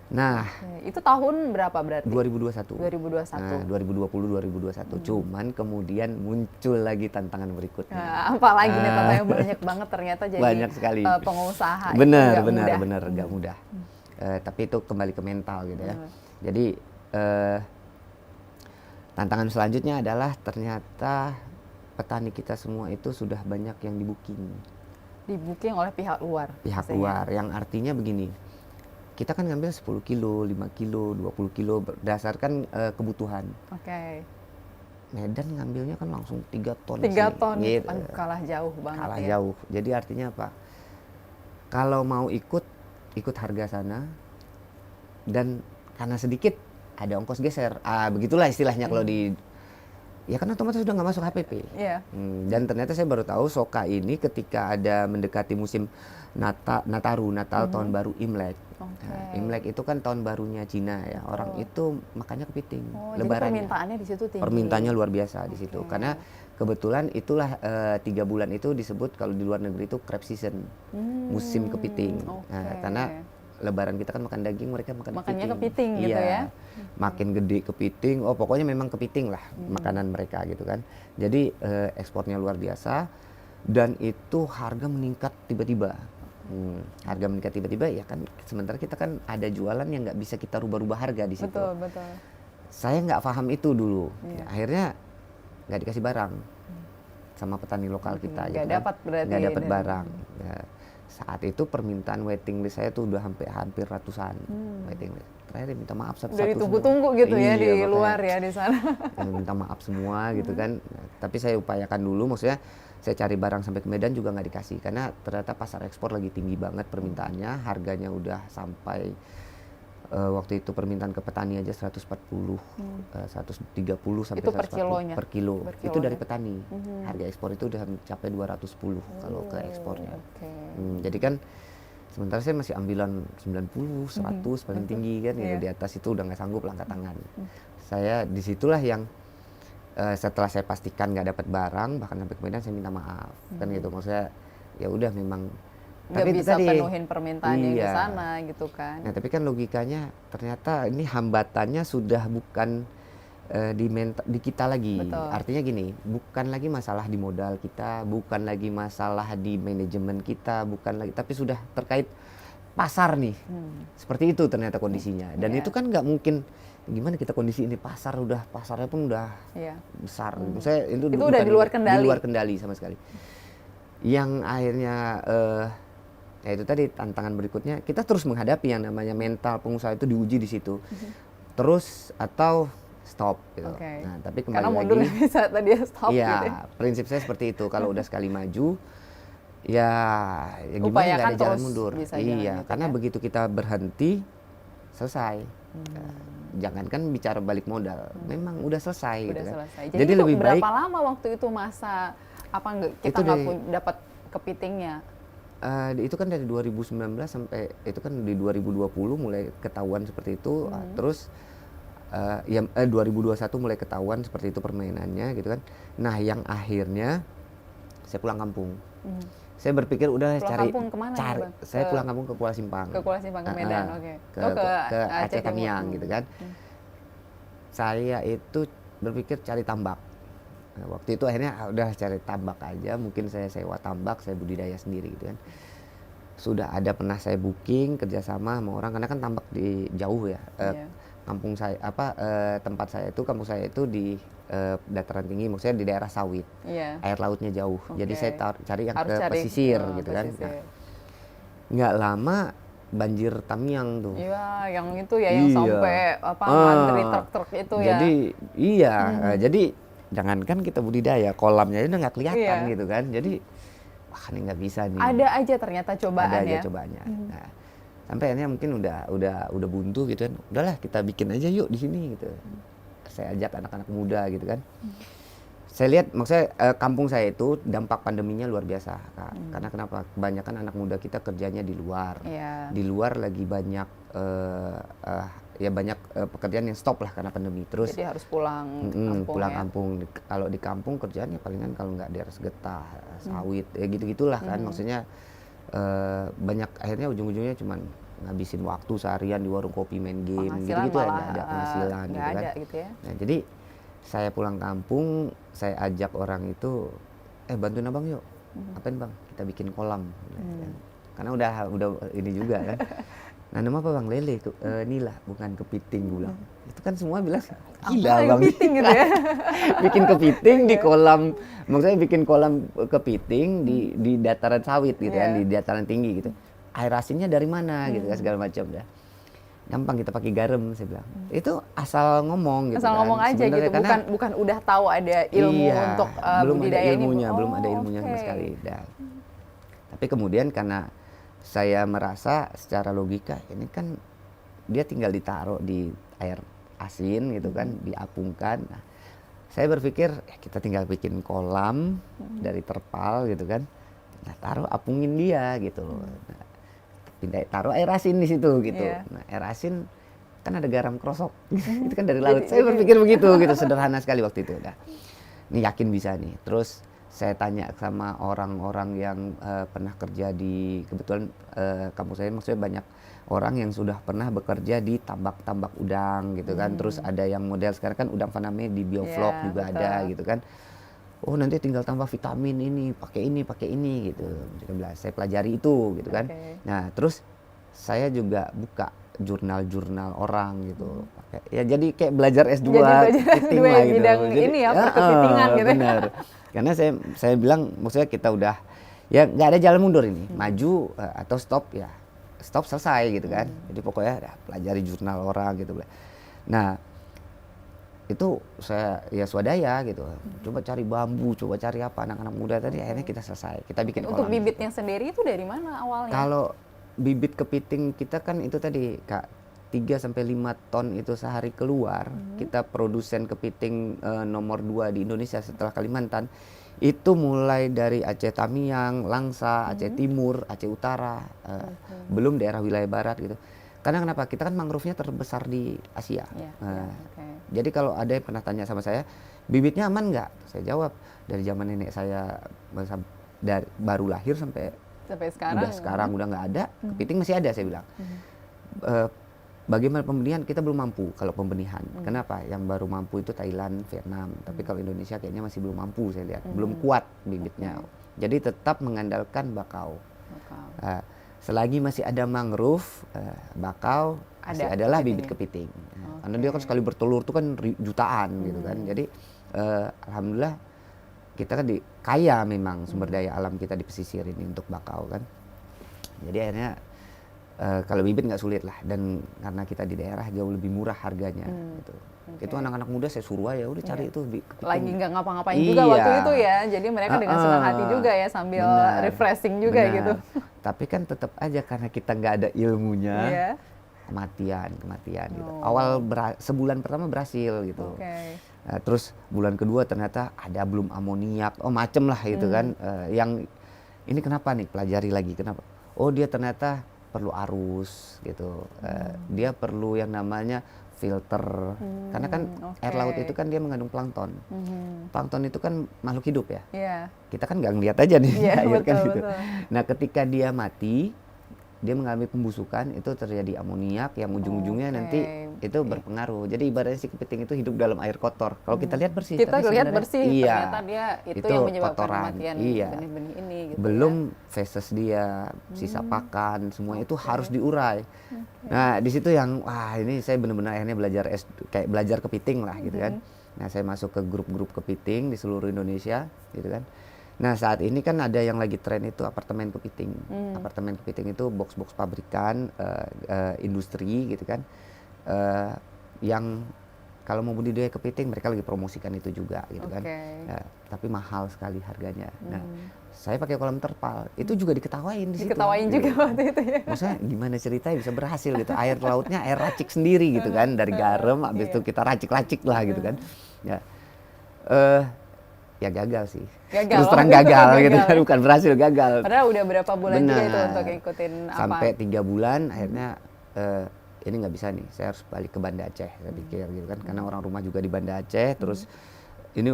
B: Nah,
A: itu tahun berapa berarti?
B: 2021.
A: 2021.
B: Nah, 2020 2021. Cuman kemudian muncul lagi tantangan berikutnya.
A: Apalagi nih tantangannya banyak banget ternyata, jadi
B: banyak sekali.
A: Pengusaha.
B: Benar, nggak mudah. Tapi itu kembali ke mental gitu ya. Jadi tantangan selanjutnya adalah ternyata petani kita semua itu sudah banyak yang di-booking.
A: Di-booking oleh pihak luar.
B: Pihak luar, yang artinya begini. Kita kan ngambil 10 kilo, 5 kilo, 20 kilo berdasarkan kebutuhan. Medan ngambilnya kan langsung 3 ton.
A: 3 ton,
B: gitu.
A: kalah jauh banget.
B: Kalah jauh. Jadi artinya apa? Kalau mau ikut harga sana, dan karena sedikit ada ongkos geser. Begitulah istilahnya kalau di, ya kan otomatis sudah nggak masuk HPP. Dan ternyata saya baru tahu soka ini ketika ada mendekati musim Natal tahun baru Imlek. Nah, Imlek itu kan tahun barunya Cina ya. Orang itu makannya kepiting. Lebarannya.
A: Jadi permintaannya di situ tinggi.
B: Permintaannya luar biasa di situ. Karena kebetulan itulah 3 bulan itu disebut kalau di luar negeri itu crab season. Musim kepiting. Nah, karena Lebaran kita kan makan daging, mereka makannya kepiting gitu ya. Makin gede kepiting, pokoknya memang kepiting lah makanan mereka gitu kan. Jadi ekspornya luar biasa, dan itu harga meningkat tiba-tiba. Harga meningkat tiba-tiba ya kan, sementara kita kan ada jualan yang nggak bisa kita rubah-rubah harga di situ.
A: Betul.
B: Saya nggak paham itu dulu. Akhirnya nggak dikasih barang sama petani lokal kita.
A: Nggak dapat berarti.
B: Nggak dapat barang. Ya, saat itu permintaan waiting list saya tuh udah hampir ratusan waiting list. Terakhir minta maaf satu-satu.
A: Udah ditunggu-tunggu gitu ya di luar ya di sana.
B: Minta maaf semua gitu kan. Tapi saya upayakan dulu, maksudnya saya cari barang sampai ke Medan juga nggak dikasih, karena ternyata pasar ekspor lagi tinggi banget permintaannya, harganya udah sampai waktu itu permintaan ke petani aja 140, 130 sampai
A: itu
B: 140 per kilo. Itu dari
A: ya?
B: petani. Harga ekspor itu udah mencapai 210 kalau ke ekspornya. Jadi kan sementara saya masih ambilan 90, 100 paling tinggi kan, ya di atas itu udah nggak sanggup lah, angkat tangan. Saya disitulah yang setelah saya pastikan nggak dapat barang, bahkan sampai ke Medan saya minta maaf kan gitu, maksudnya ya udah memang
A: nggak bisa penuhin permintaan yang di sana gitu kan.
B: Nah tapi kan logikanya ternyata ini hambatannya sudah bukan di kita lagi. Artinya gini, bukan lagi masalah di modal kita, bukan lagi masalah di manajemen kita, bukan lagi, tapi sudah terkait pasar nih. Seperti itu ternyata kondisinya, dan itu kan nggak mungkin. Gimana kita kondisi ini, pasarnya pun udah besar. Saya itu
A: udah di luar kendali.
B: Di luar kendali sama sekali. Yang akhirnya ya itu tadi tantangan berikutnya, kita terus menghadapi yang namanya mental pengusaha itu diuji di situ. Terus atau stop gitu. Nah, tapi kembali
A: karena
B: lagi.
A: mundur bisa tadi stop
B: Iya,
A: gitu.
B: Prinsip saya seperti itu. Kalau udah sekali maju, ya gimana,
A: upayakan
B: nggak ada jalan mundur.
A: Iya,
B: karena begitu kita berhenti, selesai. Jangankan bicara balik modal, memang udah selesai gitu kan.
A: Jadi lebih baik. Berapa lama waktu itu masa kita nggak dapat kepitingnya?
B: Itu kan dari 2019 sampai itu kan di 2020 mulai ketahuan seperti itu, terus 2021 mulai ketahuan seperti itu permainannya gitu kan. Nah yang akhirnya saya pulang kampung. Saya berpikir udah
A: pulang kampung kemana
B: cari,
A: Bang?
B: saya pulang kampung ke Kuala Simpang.
A: Ke Kuala Simpang, ke Medan, oke.
B: Ke Aceh Tamiang gitu kan. Saya itu berpikir cari tambak. Nah, waktu itu akhirnya udah cari tambak aja, mungkin saya sewa tambak, saya budidaya sendiri gitu kan. Sudah ada pernah saya booking kerjasama sama orang karena kan tambak di jauh ya. Kampung saya tempat saya itu kampung saya itu di dataran tinggi, maksudnya di daerah sawit. Air lautnya jauh. Jadi saya cari yang ke pesisir gitu kan. Nah, nggak lama banjir Tamiang tuh.
A: Iya, yang itu ya yang sampai ngantri truk-truk itu ya.
B: Jadi jadi jangankan kita budidaya, kolamnya udah nggak kelihatan gitu kan. Jadi wah ini nggak bisa nih.
A: Ada aja ternyata cobaan ya.
B: Ada aja cobaannya. Nah, sampai akhirnya mungkin udah buntu gitu kan. Udahlah kita bikin aja yuk di sini gitu. Saya ajak anak-anak muda gitu kan. Saya lihat maksudnya kampung saya itu dampak pandeminya luar biasa, Kak. Karena kenapa? Kebanyakan anak muda kita kerjanya di luar. Di luar lagi banyak banyak pekerjaan yang stop lah karena pandemi. Terus
A: jadi harus pulang kampung.
B: Pulang kampung. Kalau di kampung kerjaannya palingan kalau nggak daerah getah, sawit, ya gitu-gitulah kan. Maksudnya banyak akhirnya ujung-ujungnya cuman ngabisin waktu seharian di warung kopi main game gitu-gitu ada penghasilan gitu kan.
A: Gitu ya.
B: Nah, jadi saya pulang kampung, saya ajak orang itu bantuin Abang yuk. Apain Bang? Kita bikin kolam. Karena udah ini juga kan. Nah, nama apa Bang? Lele. Inilah bukan kepiting gue bilang. Itu kan semua bilang gila Bang.
A: Kepiting gitu ya.
B: Bikin kepiting di kolam, maksudnya bikin kolam kepiting di dataran sawit gitu kan, di dataran tinggi gitu. Air asinnya dari mana gitu kan segala macam dah. Gampang kita pakai garam saya bilang. Itu asal ngomong gitu.
A: Asal ngomong aja gitu, bukan udah tahu ada ilmu untuk budidaya ini.
B: Belum ada ilmunya sama sekali. Tapi kemudian karena saya merasa secara logika ini kan dia tinggal ditaruh di air asin gitu kan, diapungkan. Nah, saya berpikir kita tinggal bikin kolam dari terpal gitu kan. Nah, apungin dia gitu loh. Nah, taruh air asin di situ gitu. Nah, air asin kan ada garam krosok. Itu kan dari laut. Saya berpikir begitu gitu, sederhana sekali waktu itu. Nah, ini yakin bisa nih. Terus saya tanya sama orang-orang yang pernah kerja di, kebetulan kampus saya maksudnya banyak orang yang sudah pernah bekerja di tambak-tambak udang gitu kan. Terus ada yang model sekarang kan udang faname di bioflok juga betul. Ada gitu kan. Oh nanti tinggal tambah vitamin ini, pakai ini gitu. Saya pelajari itu gitu kan. Nah terus saya juga buka jurnal-jurnal orang gitu. Ya jadi kayak belajar S2 kepiting lah gitu.
A: Jadi ini ya perkepitingan gitu.
B: Benar. Karena saya bilang maksudnya kita udah ya nggak ada jalan mundur ini. Maju atau stop ya. Stop selesai gitu kan. Jadi pokoknya ya, pelajari jurnal orang gitu. Nah itu saya ya swadaya gitu, coba cari bambu, coba cari apa anak-anak muda tadi akhirnya kita selesai, kita bikin kolam.
A: Untuk bibitnya sendiri itu dari mana awalnya?
B: Kalau bibit kepiting kita kan itu tadi Kak 3-5 ton itu sehari keluar, kita produsen kepiting nomor 2 di Indonesia setelah Kalimantan, itu mulai dari Aceh Tamiang, Langsa, Aceh Timur, Aceh Utara, belum daerah wilayah barat gitu. Karena kenapa? Kita kan mangrove-nya terbesar di Asia. Jadi kalau ada yang pernah tanya sama saya, bibitnya aman nggak? Saya jawab, dari zaman nenek saya baru lahir sampai sekarang udah nggak ada, kepiting masih ada saya bilang. Bagaimana pembenihan? Kita belum mampu kalau pembenihan. Kenapa? Yang baru mampu itu Thailand, Vietnam. Tapi kalau Indonesia kayaknya masih belum mampu saya lihat. Belum kuat bibitnya. Jadi tetap mengandalkan bakau. Selagi masih ada mangrove, bakau, masih adalah bibit kepiting. Karena dia kan sekali bertelur tuh kan jutaan gitu kan. Jadi alhamdulillah kita kan kaya memang sumber daya alam kita di pesisir ini untuk bakau kan. Jadi akhirnya kalau bibit nggak sulit lah, dan karena kita di daerah jauh lebih murah harganya gitu. Itu anak-anak muda saya suruh aja udah cari itu kepiting. Lagi
A: nggak ngapa-ngapain juga waktu itu ya, jadi mereka dengan senang hati juga ya sambil refreshing juga gitu.
B: Tapi kan tetap aja karena kita nggak ada ilmunya, kematian gitu. Awal sebulan pertama berhasil gitu. Terus bulan kedua ternyata ada belum amoniak, macem lah gitu kan, ini kenapa nih, pelajari lagi kenapa. Oh dia ternyata perlu arus gitu, dia perlu yang namanya filter, karena kan air laut itu kan dia mengandung plankton. Plankton itu kan makhluk hidup ya, kita kan nggak ngeliat aja nih air kan gitu. Nah ketika dia mati, dia mengalami pembusukan, itu terjadi amoniak yang ujung-ujungnya nanti itu berpengaruh. Jadi ibaratnya si kepiting itu hidup dalam air kotor. Kalau kita lihat bersih,
A: kita lihat bersih,
B: iya,
A: ternyata dia itu yang menyebabkan
B: kotoran,
A: kematian
B: iya.
A: benih-benih ini. Gitu
B: belum feses dia, sisa pakan, semua itu harus diurai. Nah di situ yang wah ini saya benar-benar akhirnya kayak belajar kepiting lah gitu kan. Nah saya masuk ke grup-grup kepiting di seluruh Indonesia gitu kan. Nah saat ini kan ada yang lagi tren itu apartemen kepiting. Apartemen kepiting itu box-box pabrikan, industri gitu kan, yang kalau mau budidaya kepiting mereka lagi promosikan itu juga gitu kan. Tapi mahal sekali harganya. Nah saya pakai kolam terpal, itu juga diketawain di situ.
A: Diketawain juga waktu itu ya.
B: Maksudnya gimana ceritanya bisa berhasil gitu, air lautnya air racik sendiri gitu kan, dari garam habis itu kita racik-racik lah gitu kan. Ya gagal sih. Terus terang gagal gitu kan, bukan berhasil, gagal.
A: Padahal udah berapa bulan juga itu untuk ngikutin apa?
B: Sampai 3 bulan akhirnya ini nggak bisa nih, saya harus balik ke Banda Aceh, saya pikir gitu kan, karena orang rumah juga di Banda Aceh, terus ini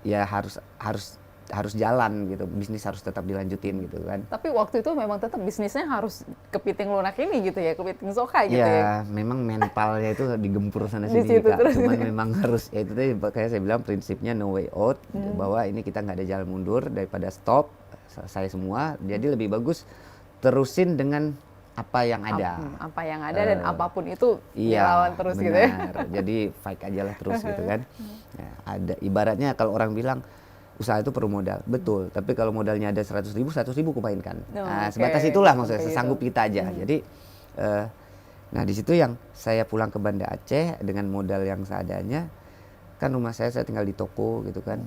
B: ya harus jalan gitu, bisnis harus tetap dilanjutin gitu kan.
A: Tapi waktu itu memang tetap bisnisnya harus kepiting lunak ini gitu ya, kepiting sokai gitu ya.
B: Ya memang mentalnya itu digempur sana sini Kak, cuman memang harus, ya itu tadi kayak saya bilang prinsipnya no way out, bahwa ini kita nggak ada jalan mundur, daripada stop selesai semua, jadi lebih bagus terusin dengan apa yang ada.
A: Apa yang ada dan apapun itu dilawan terus gitu ya.
B: Jadi fight aja lah terus gitu kan. Nah, ada ibaratnya kalau orang bilang usaha itu perlu modal, betul. Tapi kalau modalnya ada 100.000 kumainkan. Nah, sebatas itulah maksudnya, sesanggup kita aja. Jadi, nah di situ yang saya pulang ke Banda Aceh dengan modal yang seadanya, kan rumah saya tinggal di toko gitu kan.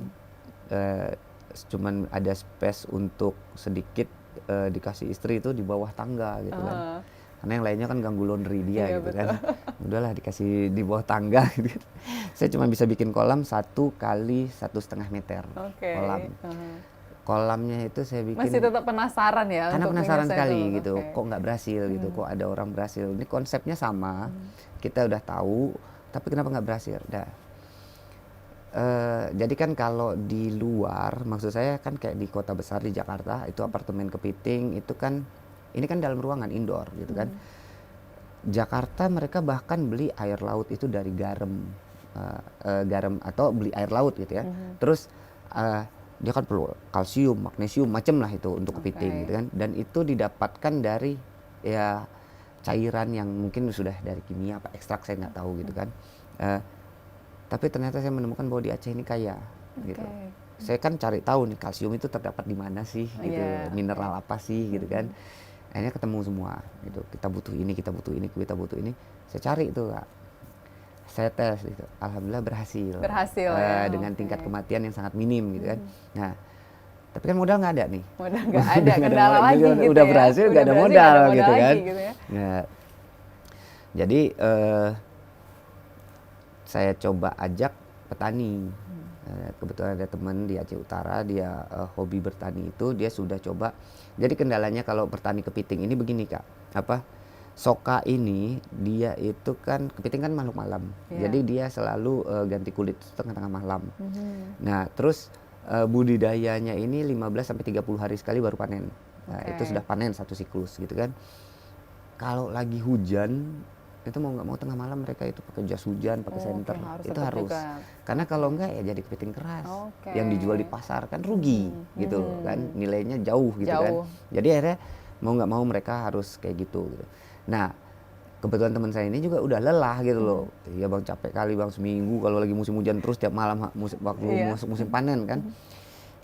B: Cuman ada space untuk sedikit dikasih istri itu di bawah tangga gitu kan. Karena yang lainnya kan ganggu laundry dia gitu kan. Udahlah dikasih di bawah tangga gitu. Saya cuma bisa bikin kolam 1 kali 1,5 meter. Kolam. Kolamnya itu saya bikin.
A: Masih tetap penasaran ya?
B: Karena penasaran sekali gitu. Kok nggak berhasil gitu? Kok ada orang berhasil? Ini konsepnya sama. Kita udah tahu, tapi kenapa nggak berhasil? Jadi kan kalau di luar, maksud saya kan kayak di kota besar di Jakarta, itu apartemen kepiting itu kan, ini kan dalam ruangan indoor gitu kan. Jakarta mereka bahkan beli air laut itu dari garam atau beli air laut gitu ya. Terus dia kan perlu kalsium, magnesium, macam lah itu untuk kepiting gitu kan. Dan itu didapatkan dari ya cairan yang mungkin sudah dari kimia apa ekstrak, saya nggak tahu gitu kan. Tapi ternyata saya menemukan bahwa di Aceh ini kaya gitu. Saya kan cari tahu nih kalsium itu terdapat di mana sih gitu, mineral apa sih gitu kan. Akhirnya ketemu semua gitu. Kita butuh ini, kita butuh ini, kita butuh ini. Saya cari itu Kak. Saya tes gitu. Alhamdulillah berhasil.
A: Ya.
B: Dengan tingkat kematian yang sangat minim gitu kan. Nah, tapi kan modal nggak ada nih.
A: Modal nggak ada, kendala lagi gitu
B: udah
A: ya.
B: Berhasil nggak ada modal gitu kan.
A: Gitu ya.
B: Nah, jadi saya coba ajak petani. Kebetulan ada teman di Aceh Utara, dia hobi bertani itu, dia sudah coba. Jadi kendalanya kalau bertani kepiting ini begini Kak, soka ini dia itu kan, kepiting kan makhluk malam, jadi dia selalu ganti kulit tengah-tengah malam. Nah terus budidayanya ini 15-30 hari sekali baru panen. Nah, itu sudah panen satu siklus gitu kan. Kalau lagi hujan, itu mau nggak mau tengah malam mereka itu pakai jas hujan, pakai senter, itu harus. Karena kalau enggak ya jadi kepiting keras yang dijual di pasar kan rugi gitu kan, nilainya jauh gitu kan. Jadi akhirnya mau nggak mau mereka harus kayak gitu. Nah kebetulan teman saya ini juga udah lelah gitu loh. Ya bang, capek kali bang, seminggu kalau lagi musim hujan terus tiap malam waktu masuk musim panen kan.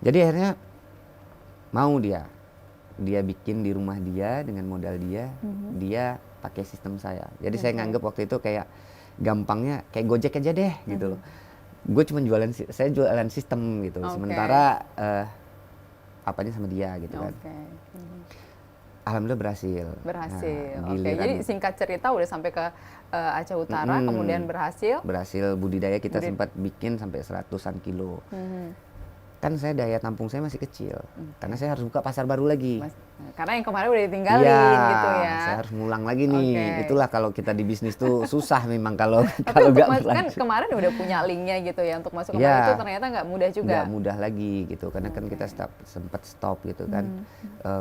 B: Jadi akhirnya mau dia bikin di rumah dia dengan modal dia, dia pakai sistem saya. Jadi saya nganggep waktu itu kayak gampangnya kayak Gojek aja deh gitu loh. Gue cuma saya jualan sistem gitu. Sementara apanya sama dia gitu kan. Alhamdulillah berhasil. Nah,
A: Jadi singkat cerita udah sampai ke Aceh Utara, kemudian berhasil.
B: Berhasil budidaya, kita sempat bikin sampai 100-an kilo. kan saya daya tampung saya masih kecil. Karena saya harus buka pasar baru lagi.
A: Karena yang kemarin udah ditinggalin gitu ya.
B: Saya harus ngulang lagi nih. Itulah kalau kita di bisnis tuh susah memang kalau nggak
A: kan kemarin udah punya linknya gitu ya untuk masuk ke itu ternyata nggak mudah juga.
B: Nggak mudah lagi gitu karena kan kita sempat stop gitu kan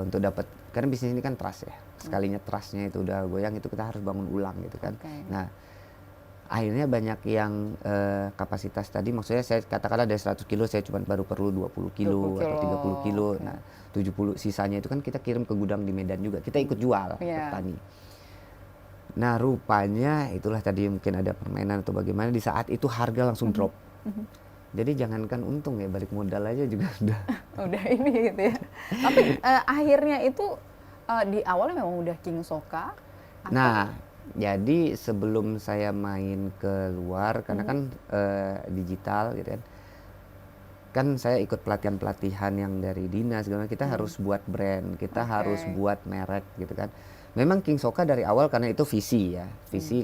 B: untuk dapat, karena bisnis ini kan trust ya. Sekalinya trustnya itu udah goyang itu kita harus bangun ulang gitu kan. Nah akhirnya banyak yang kapasitas tadi, maksudnya saya katakanlah dari 100 kilo saya cuma baru perlu 20 kilo atau 30 kilo. Nah 70 sisanya itu kan kita kirim ke gudang di Medan juga, kita ikut jual ke petani. Nah rupanya itulah tadi mungkin ada permainan atau bagaimana, di saat itu harga langsung drop. Jadi jangankan untung ya, balik modal aja juga
A: udah ini gitu ya. Tapi akhirnya itu di awalnya memang udah King Soka?
B: Nah jadi sebelum saya main ke luar, karena kan digital gitu kan saya ikut pelatihan-pelatihan yang dari dinas, kita harus buat brand, kita harus buat merek gitu kan. Memang King Soka dari awal karena itu visi ya,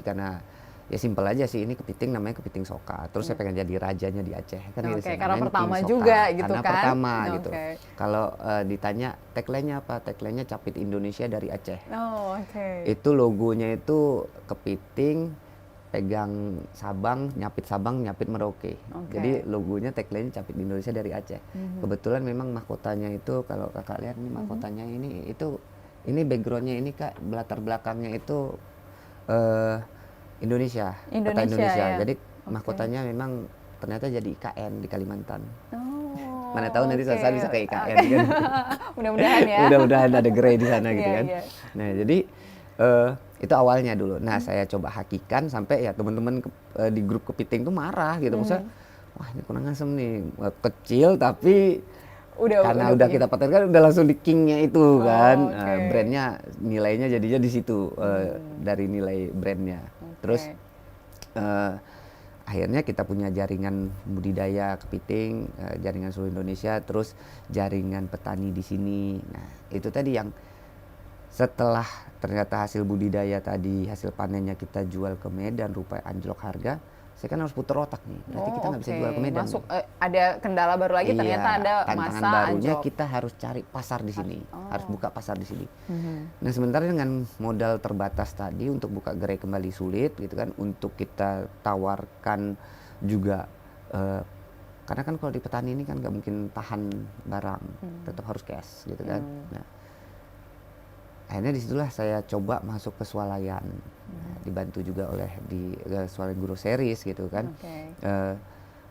B: karena ya simpel aja sih, ini kepiting namanya kepiting Soka, terus saya pengen jadi rajanya di Aceh kan gitu.
A: Karena pertama juga gitu
B: karena
A: kan.
B: Pertama gitu. Kalau ditanya tagline-nya apa, tagline-nya Capit Indonesia dari Aceh. Itu logonya itu kepiting pegang sabang, nyapit Merauke. Jadi logonya tagline-nya Capit Indonesia dari Aceh. Kebetulan memang mahkotanya itu, kalau kakak lihat nih mahkotanya ini backgroundnya ini kak, latar belakangnya itu Indonesia, peta Indonesia. Ya? Jadi mahkotanya memang ternyata jadi IKN di Kalimantan. Mana tahu nanti suatu saat bisa ke IKN kan.
A: Mudah-mudahan ya.
B: Mudah-mudahan ada gerai di sana gitu kan. Nah jadi itu awalnya dulu. Nah saya coba hakikan sampai ya teman-teman di grup kepiting tuh marah gitu. Maksudnya wah ini kurang asem nih, kecil tapi karena udah kita patenkan udah langsung di kingnya itu kan. Brandnya nilainya jadinya di situ dari nilai brandnya. Terus akhirnya kita punya jaringan budidaya kepiting, jaringan seluruh Indonesia, terus jaringan petani di sini. Nah itu tadi yang setelah ternyata hasil budidaya tadi, hasil panennya kita jual ke Medan, rupanya anjlok harga. Saya kan harus putar otak nih, berarti kita nggak bisa jual ke Medan.
A: Ada kendala baru lagi, ternyata ada
B: tantangan barunya anjlok. Kita harus cari pasar di sini, harus buka pasar di sini. Nah sementara dengan modal terbatas tadi untuk buka gerai kembali sulit gitu kan, untuk kita tawarkan juga karena kan kalau di petani ini kan nggak mungkin tahan barang, tetap harus cash gitu kan. Nah akhirnya disitulah saya coba masuk ke swalayan, dibantu juga oleh di swalayan groceries gitu kan.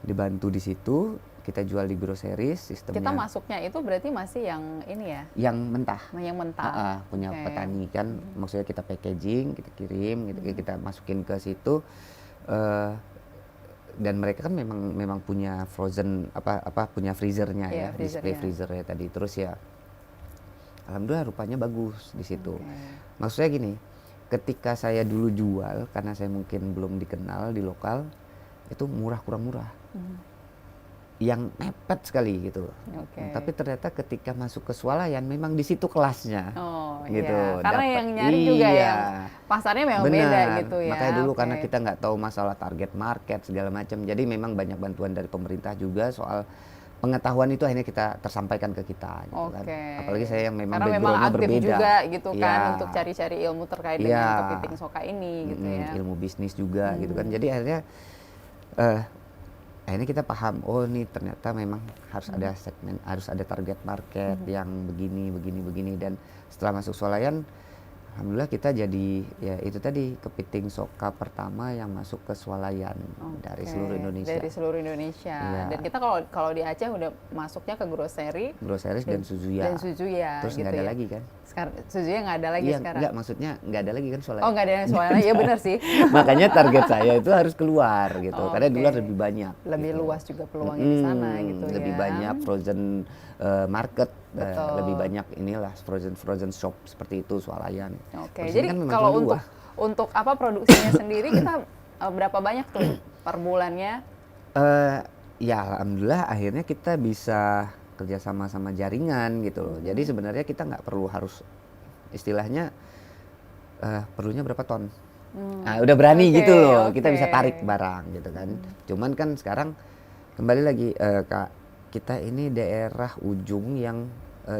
B: Dibantu di situ, kita jual di groceries sistemnya.
A: Kita masuknya itu berarti masih yang ini ya?
B: Yang mentah.
A: Yang mentah.
B: Punya petani kan, maksudnya kita packaging, kita kirim, gitu, kita masukin ke situ. Dan mereka kan memang punya frozen punya freezernya ya, display freezernya tadi. Terus ya alhamdulillah rupanya bagus di situ. Maksudnya gini, ketika saya dulu jual karena saya mungkin belum dikenal di lokal, itu kurang murah. Yang mepet sekali gitu. Tapi ternyata ketika masuk ke swalayan memang di situ kelasnya. Gitu.
A: Karena yang nyari juga ya pasarnya memang beda gitu ya.
B: Makanya dulu karena kita nggak tahu masalah target market segala macam. Jadi memang banyak bantuan dari pemerintah juga soal pengetahuan itu akhirnya kita tersampaikan ke kita gitu kan. Apalagi saya yang memang backgroundnya berbeda
A: juga gitu kan untuk cari-cari ilmu terkait dengan kepiting Soka ini gitu ya.
B: Ilmu bisnis juga gitu kan. Jadi akhirnya kita paham, oh ini ternyata memang harus ada segmen, harus ada target market yang begini dan setelah masuk swalayan alhamdulillah kita jadi ya itu tadi kepiting Soka pertama yang masuk ke swalayan dari seluruh Indonesia.
A: Dari seluruh Indonesia. Dan kita kalau di Aceh udah masuknya ke groceries
B: dan Suzuya. Terus
A: gitu
B: nggak ada lagi kan?
A: Sekarang Suzuya nggak ada lagi sekarang.
B: Nggak, maksudnya nggak ada lagi kan swalayan.
A: Nggak ada yang swalayan. Ya benar sih.
B: Makanya target saya itu harus keluar gitu. Karena dulu lebih banyak.
A: Lebih luas juga peluangnya di sana gitu ya.
B: Lebih banyak frozen market, lebih banyak inilah frozen shop seperti itu swalayan.
A: Jadi kan kalau untuk produksinya sendiri kita berapa banyak tuh per bulannya?
B: Ya alhamdulillah akhirnya kita bisa kerjasama sama jaringan gitu loh. Jadi sebenarnya kita nggak perlu harus istilahnya perlunya berapa ton. Udah berani gitu loh. Kita bisa tarik barang gitu kan. Cuman kan sekarang kembali lagi Kak, kita ini daerah ujung yang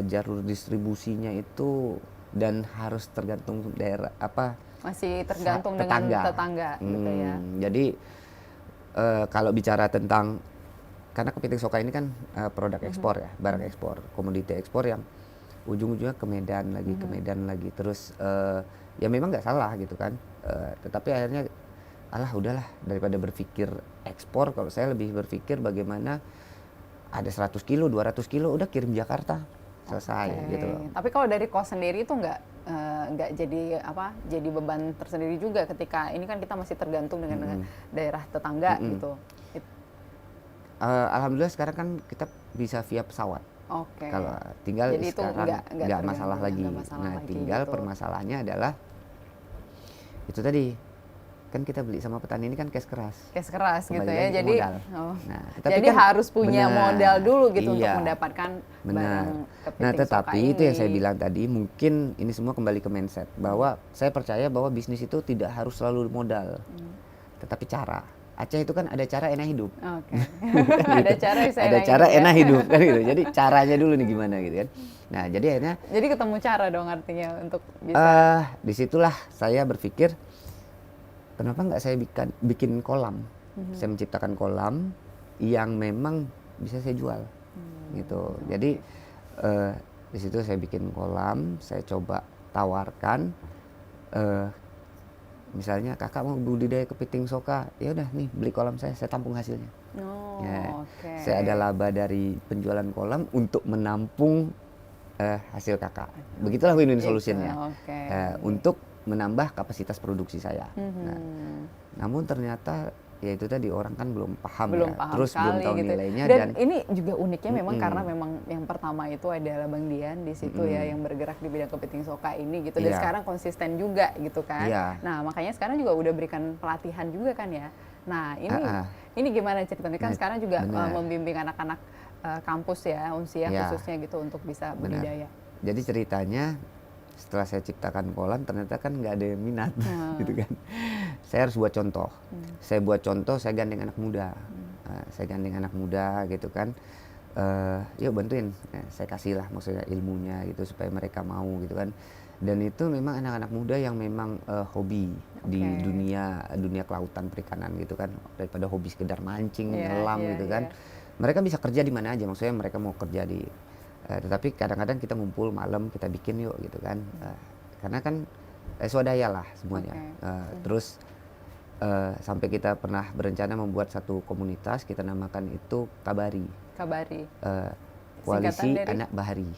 B: jalur distribusinya itu dan harus tergantung daerah apa
A: masih tergantung
B: tetangga.
A: dengan tetangga gitu ya.
B: Jadi kalau bicara tentang karena kepiting soka ini kan produk ekspor ya, barang ekspor, komoditi ekspor yang ujung-ujungnya ke Medan lagi, ke Medan lagi. Terus ya memang nggak salah gitu kan. Tetapi akhirnya alah udahlah daripada berpikir ekspor, kalau saya lebih berpikir bagaimana ada 100 kilo, 200 kilo udah kirim Jakarta selesai gitu loh.
A: Tapi kalau dari kos sendiri itu nggak jadi apa? Jadi beban tersendiri juga ketika ini kan kita masih tergantung dengan daerah tetangga gitu.
B: Alhamdulillah sekarang kan kita bisa via pesawat. Kalau tinggal
A: jadi
B: sekarang nggak masalah lagi. Tinggal
A: gitu.
B: Permasalahannya adalah itu tadi kan kita beli sama petani ini kan cash keras
A: gitu ya, jadi
B: tapi
A: jadi
B: kan,
A: harus punya modal dulu gitu untuk mendapatkan barang kepiting
B: tetapi
A: soka
B: itu yang saya bilang tadi, mungkin ini semua kembali ke mindset bahwa saya percaya bahwa bisnis itu tidak harus selalu modal, tetapi cara. Aceh itu kan ada cara enak hidup.
A: Ada cara
B: enak hidup kan gitu. Jadi caranya dulu nih gimana gitu kan. Nah, jadi akhirnya
A: ketemu cara dong artinya untuk bisa
B: disitulah saya berpikir kenapa nggak saya bikin kolam. Saya menciptakan kolam yang memang bisa saya jual gitu. Jadi di situ saya bikin kolam, saya coba tawarkan misalnya kakak mau budidaya kepiting soka, ya udah nih beli kolam saya tampung hasilnya. Saya ada laba dari penjualan kolam untuk menampung hasil kakak. Begitulah win-win solutionnya untuk menambah kapasitas produksi saya. Namun ternyata ya itu tadi orang kan belum paham terus belum tahu
A: gitu.
B: nilainya
A: dan ini juga uniknya memang karena memang yang pertama itu adalah Bang Dian di situ ya yang bergerak di bidang kepiting soka ini gitu dan sekarang konsisten juga gitu kan. Nah makanya sekarang juga udah berikan pelatihan juga kan ya. Nah ini gimana ceritanya kan sekarang juga membimbing anak-anak kampus ya Unsia khususnya gitu untuk bisa budidaya.
B: Jadi ceritanya setelah saya ciptakan kolam ternyata kan nggak ada yang minat gitu kan. Saya harus buat contoh. Saya buat contoh, saya gandeng anak muda. Saya gandeng anak muda gitu kan. Yuk bantuin. Saya kasih lah maksudnya ilmunya gitu supaya mereka mau gitu kan. Dan itu memang anak-anak muda yang memang hobi di dunia kelautan perikanan gitu kan. Daripada hobi sekedar mancing, nyelam gitu kan. Mereka bisa kerja di mana aja, maksudnya mereka mau kerja di tetapi kadang-kadang kita ngumpul malam, kita bikin yuk gitu kan. Karena kan swadaya lah semuanya. Terus sampai kita pernah berencana membuat satu komunitas, kita namakan itu Kabari. Koalisi Anak Bahari.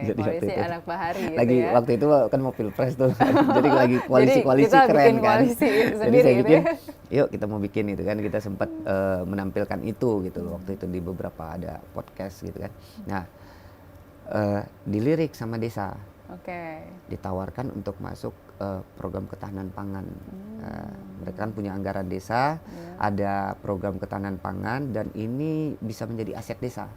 A: Jadi Koalisi Anak Bahari gitu
B: lagi
A: ya.
B: Waktu itu kan mau pilpres tuh. Jadi lagi koalisi keren kan. Jadi saya bikin, yuk kita mau bikin itu kan. Kita sempat menampilkan itu gitu loh. Waktu itu di beberapa ada podcast gitu kan. Nah, dilirik sama desa. Ditawarkan untuk masuk program ketahanan pangan. Mereka kan punya anggaran desa, ada program ketahanan pangan dan ini bisa menjadi aset desa.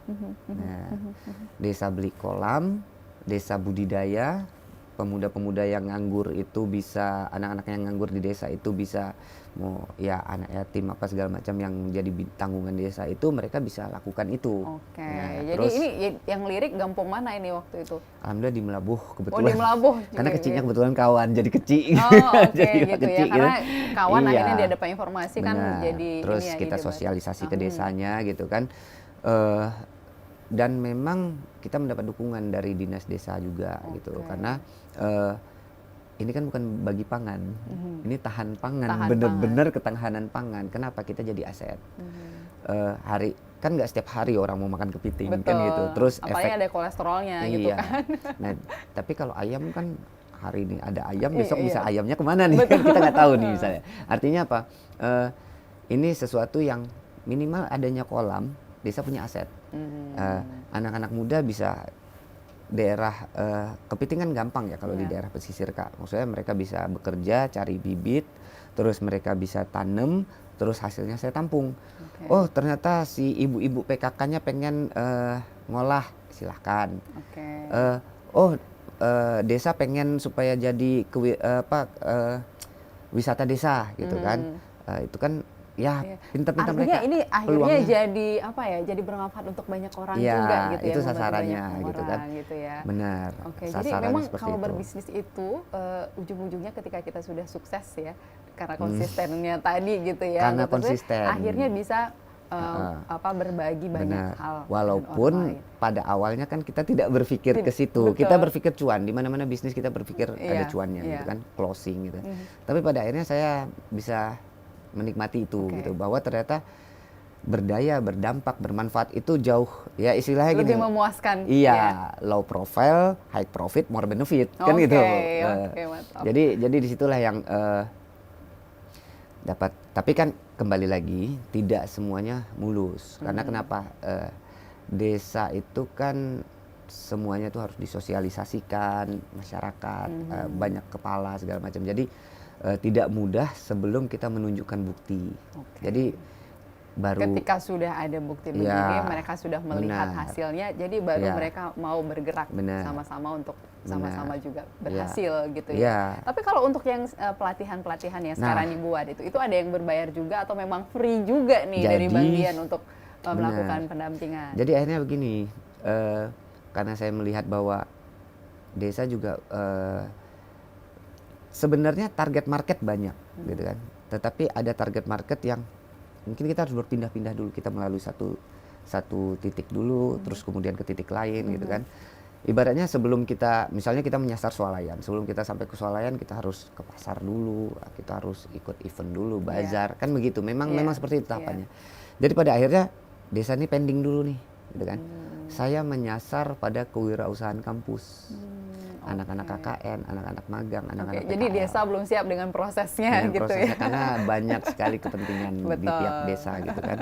B: Desa beli kolam, desa budidaya, pemuda-pemuda yang nganggur itu bisa, anak-anak yang nganggur di desa itu bisa mau ya anak yatim apa segala macam yang jadi tanggungan desa itu mereka bisa lakukan itu.
A: Jadi terus, ini yang lirik gampung mana ini waktu itu?
B: Alhamdulillah di Melabuh kebetulan.
A: Di Melabuh.
B: Karena kecilnya kebetulan kawan jadi kecil.
A: Jadi gitu kecil, ya. Karena kawan akhirnya dia dapat informasi kan jadi
B: terus ini kita sosialisasi ke desanya gitu kan. Dan memang kita mendapat dukungan dari dinas desa juga gitu karena ini kan bukan bagi pangan, ini tahan pangan, bener-bener ketahanan pangan. Kenapa kita jadi aset? Hari kan nggak setiap hari orang mau makan kepiting kan gitu. Terus
A: apalagi ada kolesterolnya gitu kan.
B: Nah tapi kalau ayam kan hari ini ada ayam, besok bisa ayamnya kemana nih? Kan kita nggak tahu nih misalnya. Artinya apa? Ini sesuatu yang minimal adanya kolam, desa punya aset. Anak-anak muda bisa daerah kepiting kan gampang ya kalau di daerah pesisir Kak. Maksudnya mereka bisa bekerja, cari bibit, terus mereka bisa tanam, terus hasilnya saya tampung. Oh ternyata si ibu-ibu PKK-nya pengen ngolah, silahkan. Desa pengen supaya jadi wisata desa gitu kan. Itu kan ya
A: Iya.
B: pintar-pintar
A: Artinya
B: mereka
A: ini akhirnya
B: peluangnya.
A: jadi apa ya? Jadi bermanfaat untuk banyak orang
B: Iya,
A: juga gitu ya.
B: itu
A: membantu
B: sasarannya
A: banyak
B: gitu kan.
A: orang gitu ya.
B: Benar.
A: Oke, jadi
B: Sasarannya
A: memang
B: seperti
A: kalau
B: itu.
A: berbisnis itu ujung-ujungnya ketika kita sudah sukses ya, karena konsistennya tadi gitu ya.
B: Karena
A: gitu,
B: konsisten.
A: akhirnya bisa berbagi banyak
B: Benar.
A: hal. dengan orang
B: Walaupun
A: lain.
B: pada awalnya kan kita tidak berpikir ke situ.
A: Betul.
B: Kita berpikir cuan. Di mana-mana bisnis kita berpikir ada
A: Iya,
B: cuannya
A: iya.
B: gitu kan, closing gitu. Tapi pada akhirnya saya bisa menikmati itu
A: Oke.
B: gitu, bahwa ternyata berdaya, berdampak, bermanfaat itu jauh ya istilahnya
A: Lebih
B: gini.
A: memuaskan.
B: Iya,
A: ya.
B: low profile, high profit, more benefit kan
A: Oke,
B: gitu.
A: oke, mantap.
B: Jadi disitulah yang dapat. Tapi kan kembali lagi tidak semuanya mulus. Karena kenapa? Desa itu kan semuanya tuh harus disosialisasikan masyarakat, banyak kepala segala macam. Jadi tidak mudah sebelum kita menunjukkan bukti.
A: Oke.
B: Jadi baru
A: Ketika sudah ada bukti begini,
B: Ya,
A: mereka sudah melihat
B: benar.
A: hasilnya, jadi baru
B: Ya.
A: mereka mau bergerak
B: Benar.
A: sama-sama untuk sama-sama
B: Benar.
A: juga berhasil gitu ya.
B: Ya.
A: Tapi kalau untuk yang pelatihan-pelatihan yang
B: Nah.
A: sekarang dibuat itu ada yang berbayar juga atau memang free juga nih dari
B: Jadi,
A: Bang Dian untuk
B: benar.
A: melakukan pendampingan?
B: Jadi akhirnya begini, karena saya melihat bahwa desa juga sebenarnya target market banyak gitu kan. Tetapi ada target market yang mungkin kita harus berpindah-pindah dulu, kita melalui satu titik dulu, terus kemudian ke titik lain gitu kan. Ibaratnya sebelum kita, misalnya kita menyasar swalayan, sebelum kita sampai ke swalayan kita harus ke pasar dulu, kita harus ikut event dulu, bazar, kan begitu. Memang seperti itu tahapannya. Jadi pada akhirnya desa ini pending dulu nih, gitu kan. Saya menyasar pada kewirausahaan kampus. Anak-anak KKN, anak-anak magang, anak-anak
A: Jadi
B: PKL.
A: desa belum siap dengan prosesnya
B: Dengan
A: gitu
B: prosesnya,
A: ya.
B: karena banyak sekali kepentingan di
A: Betul.
B: tiap desa gitu kan.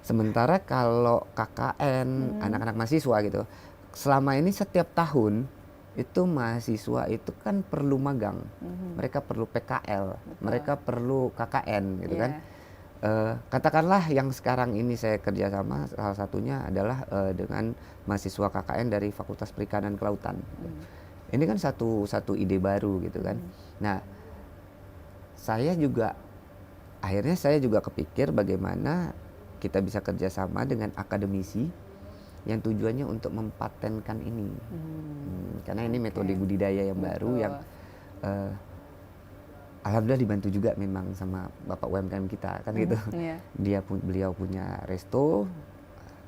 B: Sementara kalau KKN, anak-anak mahasiswa gitu, selama ini setiap tahun itu mahasiswa itu kan perlu magang, mereka perlu PKL, mereka perlu KKN gitu
A: Iya.
B: kan. Katakanlah yang sekarang ini saya kerjasama salah satunya adalah dengan mahasiswa KKN dari Fakultas Perikanan Kelautan. Ini kan satu ide baru gitu kan. Nah, akhirnya saya juga kepikir bagaimana kita bisa kerjasama dengan akademisi yang tujuannya untuk mempatenkan ini. Karena ini metode budidaya yang baru yang alhamdulillah dibantu juga memang sama Bapak UMKM kita kan gitu.
A: Iya.
B: Beliau punya resto,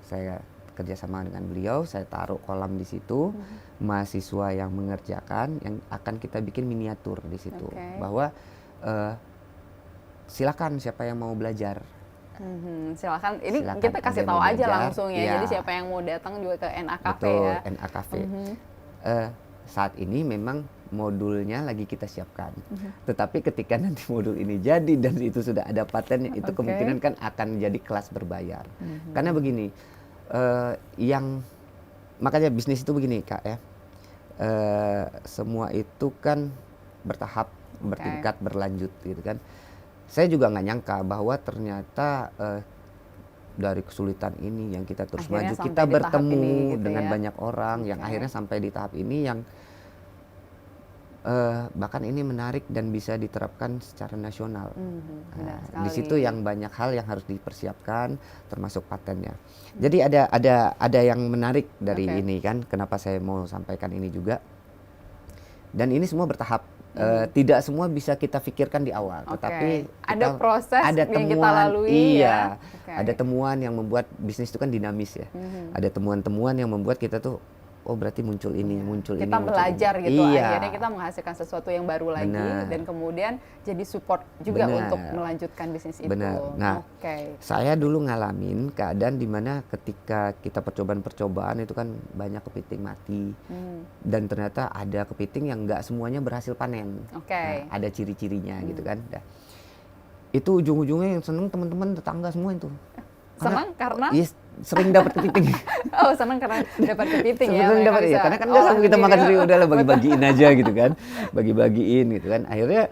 B: saya kerjasama dengan beliau, saya taruh kolam di situ, mahasiswa yang mengerjakan, yang akan kita bikin miniatur di situ, bahwa silakan siapa yang mau belajar.
A: Silakan, ini
B: Silakan,
A: kita
B: ada
A: kasih
B: yang
A: tahu
B: mau
A: aja
B: belajar,
A: langsung ya.
B: iya.
A: Jadi siapa yang mau datang juga ke NA Cafe
B: Betul,
A: ya.
B: NA Cafe. Saat ini memang modulnya lagi kita siapkan. Tetapi ketika nanti modul ini jadi dan itu sudah ada patennya, itu kemungkinan kan akan jadi kelas berbayar. Karena begini, makanya bisnis itu begini Kak ya, semua itu kan bertahap, bertingkat, berlanjut gitu kan. Saya juga nggak nyangka bahwa ternyata dari kesulitan ini yang kita terus
A: Akhirnya
B: maju,
A: sampai
B: kita
A: di tahap
B: bertemu
A: ini gitu
B: dengan
A: ya.
B: banyak orang yang akhirnya sampai di tahap ini yang bahkan ini menarik dan bisa diterapkan secara nasional. Di situ yang banyak hal yang harus dipersiapkan, termasuk patennya. Jadi ada yang menarik dari ini kan, kenapa saya mau sampaikan ini juga. Dan ini semua bertahap. Tidak semua bisa kita pikirkan di awal, tetapi
A: ada proses
B: ada
A: yang
B: temuan,
A: kita lalui
B: iya,
A: ya.
B: ada temuan yang membuat bisnis itu kan dinamis ya. Ada temuan-temuan yang membuat kita tuh, oh berarti muncul ini, muncul ini.
A: Kita belajar
B: ini.
A: gitu,
B: Iya.
A: akhirnya kita menghasilkan sesuatu yang baru lagi.
B: Benar.
A: Dan kemudian jadi support juga
B: Benar.
A: untuk melanjutkan bisnis itu.
B: Benar. Nah, saya dulu ngalamin keadaan di mana ketika kita percobaan-percobaan itu kan banyak kepiting mati. Dan ternyata ada kepiting yang nggak semuanya berhasil panen. Nah, ada ciri-cirinya gitu kan. Nah, itu ujung-ujungnya yang seneng teman-teman tetangga semua itu.
A: Senang karena?
B: Iya, sering dapat kepiting.
A: Oh, senang karena dapat kepiting ya.
B: Sering dapat ya, karena kan nggak sama kita makan sendiri, udah lah bagi-bagiin aja gitu kan. Bagi-bagiin gitu kan. Akhirnya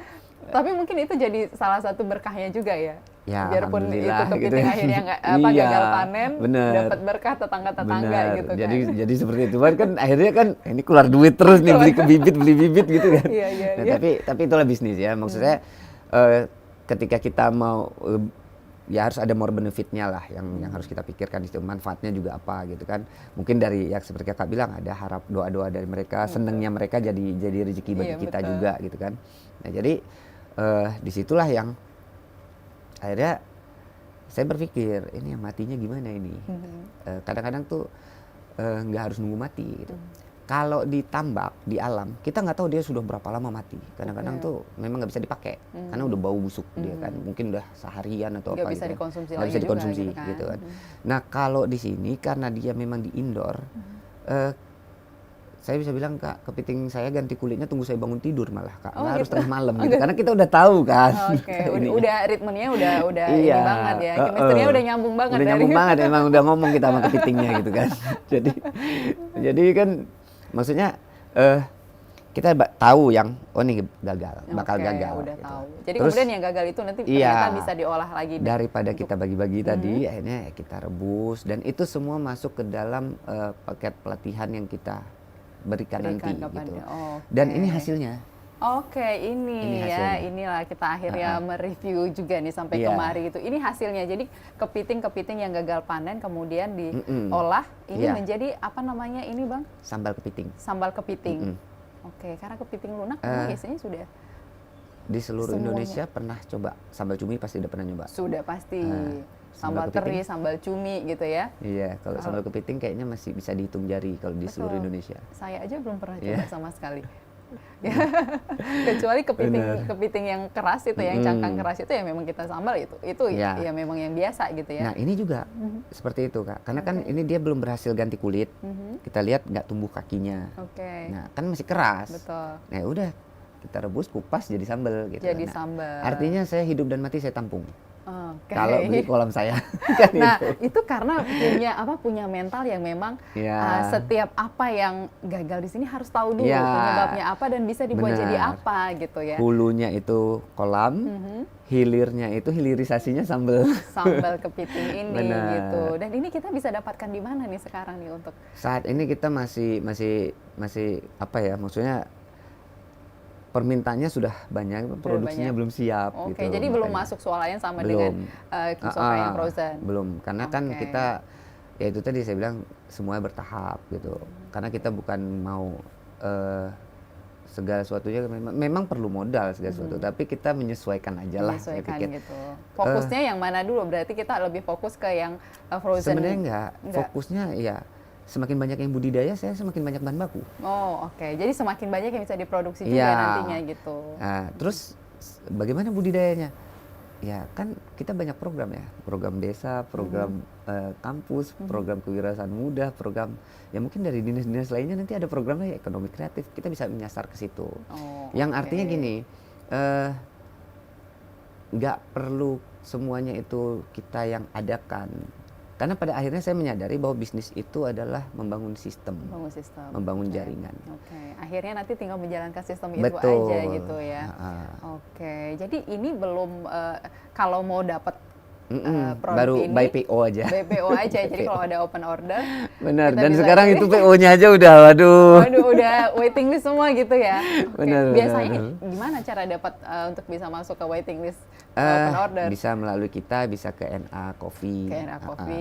A: tapi mungkin itu jadi salah satu berkahnya juga ya.
B: Ya,
A: biarpun itu kepiting
B: gitu.
A: akhirnya gagal panen, dapat berkah tetangga-tetangga gitu kan.
B: Jadi seperti itu kan akhirnya kan ini keluar duit terus nih, beli bibit gitu kan.
A: Iya.
B: Tapi itulah bisnis ya. Maksud saya ketika kita mau ya harus ada more benefitnya lah yang harus kita pikirkan di situ, manfaatnya juga apa gitu kan. Mungkin dari yang seperti kakak bilang ada harap doa-doa dari mereka, senengnya mereka jadi rezeki bagi kita juga gitu kan. Nah jadi disitulah yang akhirnya saya berpikir ini yang matinya gimana ini. Kadang-kadang tuh nggak harus nunggu mati gitu. Kalau ditambak di alam, kita nggak tahu dia sudah berapa lama mati. Kadang-kadang tuh memang nggak bisa dipakai karena udah bau busuk dia kan. Mungkin udah seharian atau
A: nggak
B: apa
A: bisa
B: gitu.
A: Dikonsumsi
B: nggak
A: lagi
B: bisa
A: juga
B: dikonsumsi gitu kan. Nah kalau di sini karena dia memang di indoor, saya bisa bilang Kak, kepiting saya ganti kulitnya tunggu saya bangun tidur malah Kak. Nggak harus tengah malam gitu. Karena kita udah tahu kan.
A: Udah ritmenya udah ini banget ya. Chemistry-nya udah nyambung banget.
B: Udah nyambung banget, emang udah ngomong kita sama kepitingnya gitu kan. Jadi kan maksudnya kita tahu yang ini gagal, bakal gagal.
A: Udah
B: gitu.
A: tahu. Jadi
B: terus,
A: kemudian yang gagal itu nanti ternyata bisa diolah lagi.
B: Daripada kita bagi-bagi tadi, akhirnya kita rebus dan itu semua masuk ke dalam paket pelatihan yang kita berikan nanti gitu. Dan ini hasilnya.
A: Ini ya, inilah kita akhirnya mereview juga nih sampai kemari itu. Ini hasilnya, jadi kepiting-kepiting yang gagal panen kemudian diolah, ini menjadi apa namanya ini Bang?
B: Sambal kepiting.
A: Sambal kepiting. Karena kepiting lunak biasanya sudah
B: di seluruh Indonesia pernah coba sambal cumi, pasti udah pernah nyoba.
A: Sudah pasti. Sambal teri, sambal cumi gitu ya.
B: Iya, kalau sambal kepiting kayaknya masih bisa dihitung jari kalau di seluruh Indonesia.
A: Saya aja belum pernah coba sama sekali. Kecuali kepiting yang keras itu, yang cangkang keras itu ya memang kita sambal itu ya memang yang biasa gitu ya.
B: Nah ini juga seperti itu Kak, karena kan ini dia belum berhasil ganti kulit, kita lihat nggak tumbuh kakinya. Nah kan masih keras.
A: Betul.
B: Nah udah kita rebus, kupas jadi sambal gitu.
A: Jadi sambal.
B: Artinya saya hidup dan mati saya tampung. Kalau di kolam saya.
A: Nah itu karena punya mental yang memang setiap apa yang gagal di sini harus tahu dulu penyebabnya apa dan bisa dibuat jadi apa gitu ya.
B: Hulunya itu kolam, hilirnya itu hilirisasinya sambal.
A: Sambal kepiting ini gitu. Dan ini kita bisa dapatkan di mana nih sekarang nih untuk?
B: Saat ini kita masih maksudnya permintaannya sudah banyak, produksinya belum siap.
A: Jadi belum masuk swalayan sama dengan Kisoka yang frozen.
B: Belum, karena kan kita ya itu tadi saya bilang semuanya bertahap gitu. Karena kita bukan mau segala sesuatunya memang perlu modal segala sesuatu, tapi kita menyesuaikan aja lah.
A: Menyesuaikan gitu. Fokusnya yang mana dulu? Berarti kita lebih fokus ke yang frozen.
B: Sebenarnya enggak. Fokusnya ya semakin banyak yang budidaya, saya semakin banyak bahan baku.
A: Jadi semakin banyak yang bisa diproduksi juga nantinya gitu.
B: Nah, terus bagaimana budidayanya? Ya kan kita banyak program ya, program desa, program kampus, program kewirausahaan muda, program ya mungkin dari dinas-dinas lainnya nanti ada programnya ekonomi kreatif, kita bisa menyasar ke situ. Yang artinya gini, nggak perlu semuanya itu kita yang adakan. Karena pada akhirnya saya menyadari bahwa bisnis itu adalah membangun sistem, membangun jaringan.
A: Akhirnya nanti tinggal menjalankan sistem itu aja gitu ya. Jadi ini belum kalau mau dapat produk
B: baru
A: ini
B: by PO aja.
A: By PO aja. Jadi kalau ada open order.
B: Benar. Dan sekarang itu PO-nya aja waduh,
A: udah waiting list semua gitu ya. Biasanya
B: benar.
A: gimana cara dapat untuk bisa masuk ke waiting list open order?
B: Bisa melalui kita, bisa ke NA Coffee.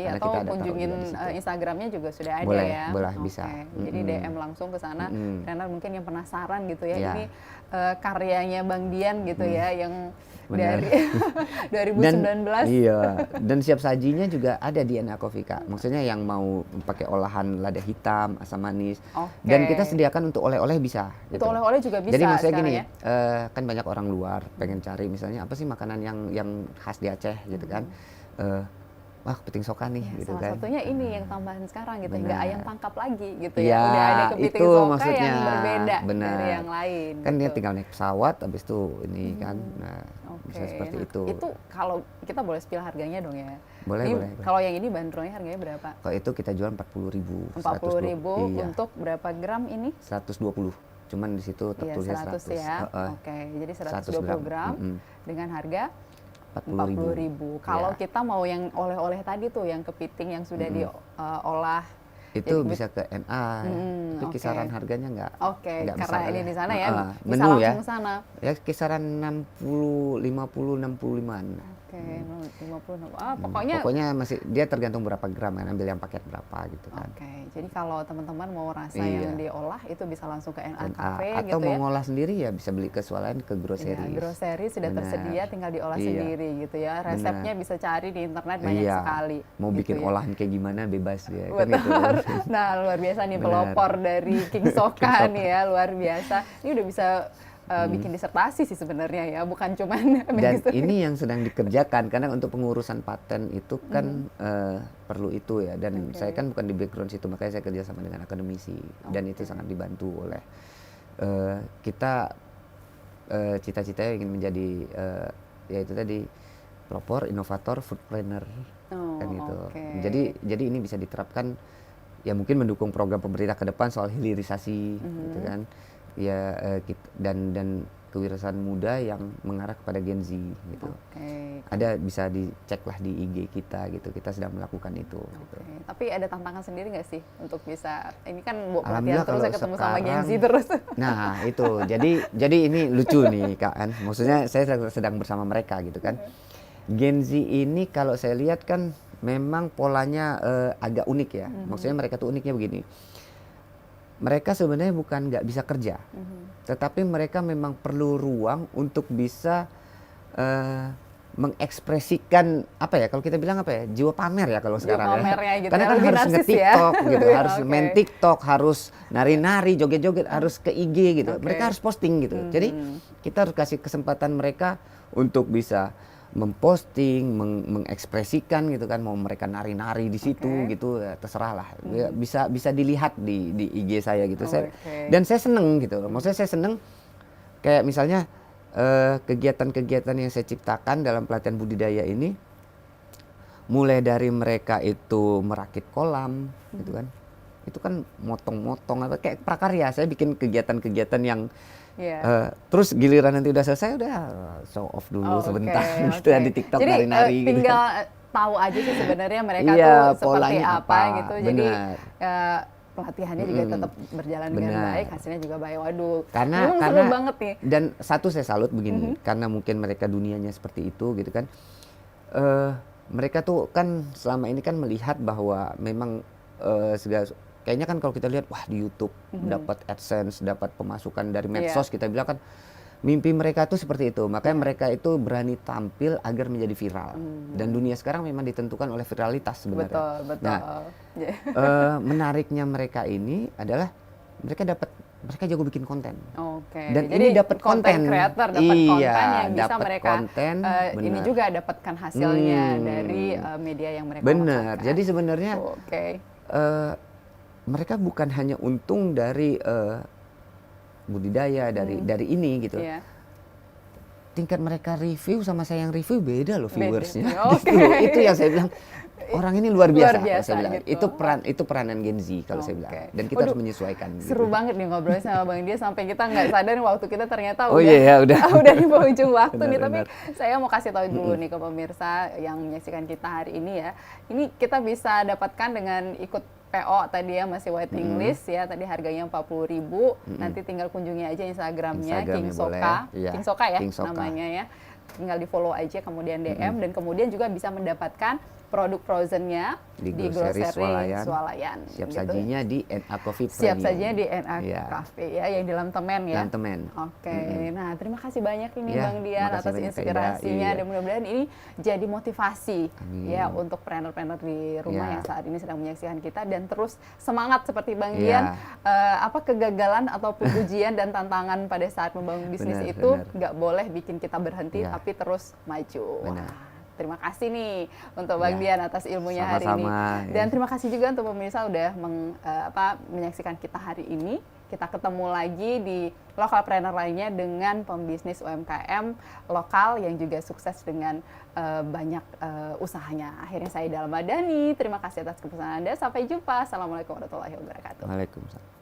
A: Atau kunjungin Instagramnya juga sudah ada ya.
B: Boleh, bisa.
A: Jadi DM langsung ke sana. Karena mungkin yang penasaran gitu ya. Ini karyanya Bang Dian gitu ya yang dari 2019.
B: Dan siap sajinya juga ada di NA Coffee Kak. Maksudnya yang mau pakai olahan lada hitam, asam manis. Dan kita sediakan untuk oleh-oleh bisa.
A: Untuk oleh-oleh juga bisa.
B: Jadi maksudnya gini, kan banyak orang luar pengen cari misalnya apa sih makanan yang khas di Aceh gitu kan. Wah kepiting soka nih gitu kan.
A: Salah satunya ini yang tambahan sekarang gitu, nggak ayam tangkap lagi gitu ya. Udah ada kepiting soka maksudnya, yang berbeda dari yang lain.
B: Kan dia tinggal naik pesawat, habis itu ini kan, bisa seperti itu.
A: Itu kalau kita boleh spill harganya dong ya.
B: Boleh.
A: Kalau yang ini bandrolnya harganya berapa?
B: Kalau itu kita jual 40.000.
A: 40.000 untuk berapa gram ini?
B: 120. Cuman di situ tertulisnya 100
A: ya. Jadi 120 gram dengan harga 40.000. Kalau kita mau yang oleh-oleh tadi tuh, yang kepiting yang sudah diolah,
B: itu bisa ke NA. Tapi kisaran harganya nggak
A: karena ini di sana ya,
B: menu
A: bisa langsung
B: ya.
A: sana.
B: Ya kisaran 50, 50, 65-an.
A: Oke, 56. Pokoknya
B: masih dia tergantung berapa gram kan, ambil yang paket berapa gitu kan.
A: Oke, jadi kalau teman-teman mau rasa yang diolah itu bisa langsung ke NA Cafe
B: atau
A: gitu
B: mau
A: ya.
B: ngolah sendiri ya bisa beli ke swalayan, ke grocery.
A: Iya, grocery sudah tersedia, tinggal diolah sendiri gitu ya. Resepnya bisa cari di internet banyak sekali.
B: Mau
A: gitu
B: bikin
A: ya.
B: olahan kayak gimana bebas ya.
A: Betul.
B: Kan gitu.
A: Nah, luar biasa nih pelopor dari King Soka nih ya, luar biasa. Ini udah bisa bikin disertasi sih sebenarnya ya, bukan cuman
B: dan ini yang sedang dikerjakan karena untuk pengurusan paten itu kan perlu itu ya, dan saya kan bukan di background situ, makanya saya kerja sama dengan akademisi dan itu sangat dibantu oleh kita cita-citanya ingin menjadi ya itu tadi pelopor, inovator, food planner kan gitu. Jadi ini bisa diterapkan ya, mungkin mendukung program pemerintah ke depan soal hilirisasi gitu kan. Ya dan kewirausahaan muda yang mengarah kepada Gen Z gitu. Ada, bisa dicek lah di IG kita gitu, kita sedang melakukan itu. Gitu.
A: Tapi ada tantangan sendiri nggak sih untuk bisa, ini kan pelatihan terus, saya ketemu sama Gen Z terus.
B: Nah itu, jadi ini lucu nih Kak kan, maksudnya saya sedang bersama mereka gitu kan. Gen Z ini kalau saya lihat kan memang polanya agak unik ya, maksudnya mereka tuh uniknya begini. Mereka sebenarnya bukan nggak bisa kerja, tetapi mereka memang perlu ruang untuk bisa mengekspresikan apa ya, kalau kita bilang apa ya, jiwa pamer ya kalau sekarang ya.
A: Gitu
B: karena
A: ya,
B: kan harus nge-TikTok ya? Gitu, harus main TikTok, harus nari-nari, joget-joget, harus ke IG gitu. Mereka harus posting gitu. Jadi kita harus kasih kesempatan mereka untuk bisa memposting, mengekspresikan gitu kan, mau mereka nari-nari di situ gitu, ya terserah lah. Bisa dilihat di IG saya gitu. Dan saya seneng gitu. Maksudnya saya seneng kayak misalnya kegiatan-kegiatan yang saya ciptakan dalam pelatihan budidaya ini, mulai dari mereka itu merakit kolam gitu kan. Itu kan motong-motong apa kayak prakarya. Saya bikin kegiatan-kegiatan yang terus giliran nanti udah selesai udah show off dulu sebentar gitu ya di TikTok, nari-nari gitu.
A: Tinggal tahu aja sih sebenarnya mereka tuh seperti apa gitu. Jadi pelatihannya juga tetap berjalan dengan baik, hasilnya juga baik. Waduh,
B: karena
A: seru banget nih.
B: Dan satu saya salut begini, karena mungkin mereka dunianya seperti itu gitu kan. Mereka tuh kan selama ini kan melihat bahwa memang segala, kayaknya kan kalau kita lihat wah di YouTube dapat AdSense, dapat pemasukan dari medsos, kita bilang kan mimpi mereka tuh seperti itu. Makanya mereka itu berani tampil agar menjadi viral. Dan dunia sekarang memang ditentukan oleh viralitas sebenarnya.
A: Betul.
B: Nah, menariknya mereka ini adalah mereka jago bikin konten. Dan
A: jadi
B: ini dapat konten
A: creator, dapat konten yang bisa
B: dapat
A: mereka
B: konten,
A: ini juga dapatkan hasilnya dari media yang mereka
B: benar. Jadi sebenarnya mereka bukan hanya untung dari budidaya, dari ini gitu. Tingkat mereka review sama saya yang review beda loh viewersnya. Itu yang saya bilang, orang ini luar biasa saya bilang.
A: Gitu.
B: Itu peranan Gen Z kalau saya bilang. Dan kita harus menyesuaikan.
A: Seru banget nih ngobrol sama Bang Dia sampai kita nggak sadar waktu kita ternyata
B: udah
A: di penghujung waktu nih. Tapi saya mau kasih tahu dulu nih ke pemirsa yang menyaksikan kita hari ini ya. Ini kita bisa dapatkan dengan ikut PO tadi ya, masih waiting list ya, tadi harganya 40.000. Nanti tinggal kunjungi aja Instagramnya King Soka. King Soka ya namanya ya. Tinggal di follow aja, kemudian DM dan kemudian juga bisa mendapatkan produk frozennya di grocery Swalayan.
B: Siap sajinya di NA Coffee Premium.
A: Siap sajinya di NA Cafe ya, yang di Lantemen ya.
B: Lantemen.
A: Nah terima kasih banyak ini Bang Dian atas inspirasinya dan mudah-mudahan ini jadi motivasi ya untuk planner-planner di rumah yang saat ini sedang menyaksikan kita, dan terus semangat seperti Bang Dian. Kegagalan ataupun ujian dan tantangan pada saat membangun bisnis itu nggak boleh bikin kita berhenti, tapi terus maju. Terima kasih nih untuk Bang Dian atas ilmunya hari ini. Dan terima kasih juga untuk pemirsa udah menyaksikan kita hari ini. Kita ketemu lagi di lokalpreneur lainnya dengan pembisnis UMKM lokal yang juga sukses dengan banyak usahanya. Akhirnya saya Dalma Dhani, terima kasih atas kebersamaan Anda. Sampai jumpa. Assalamualaikum warahmatullahi wabarakatuh.
B: Waalaikumsalam.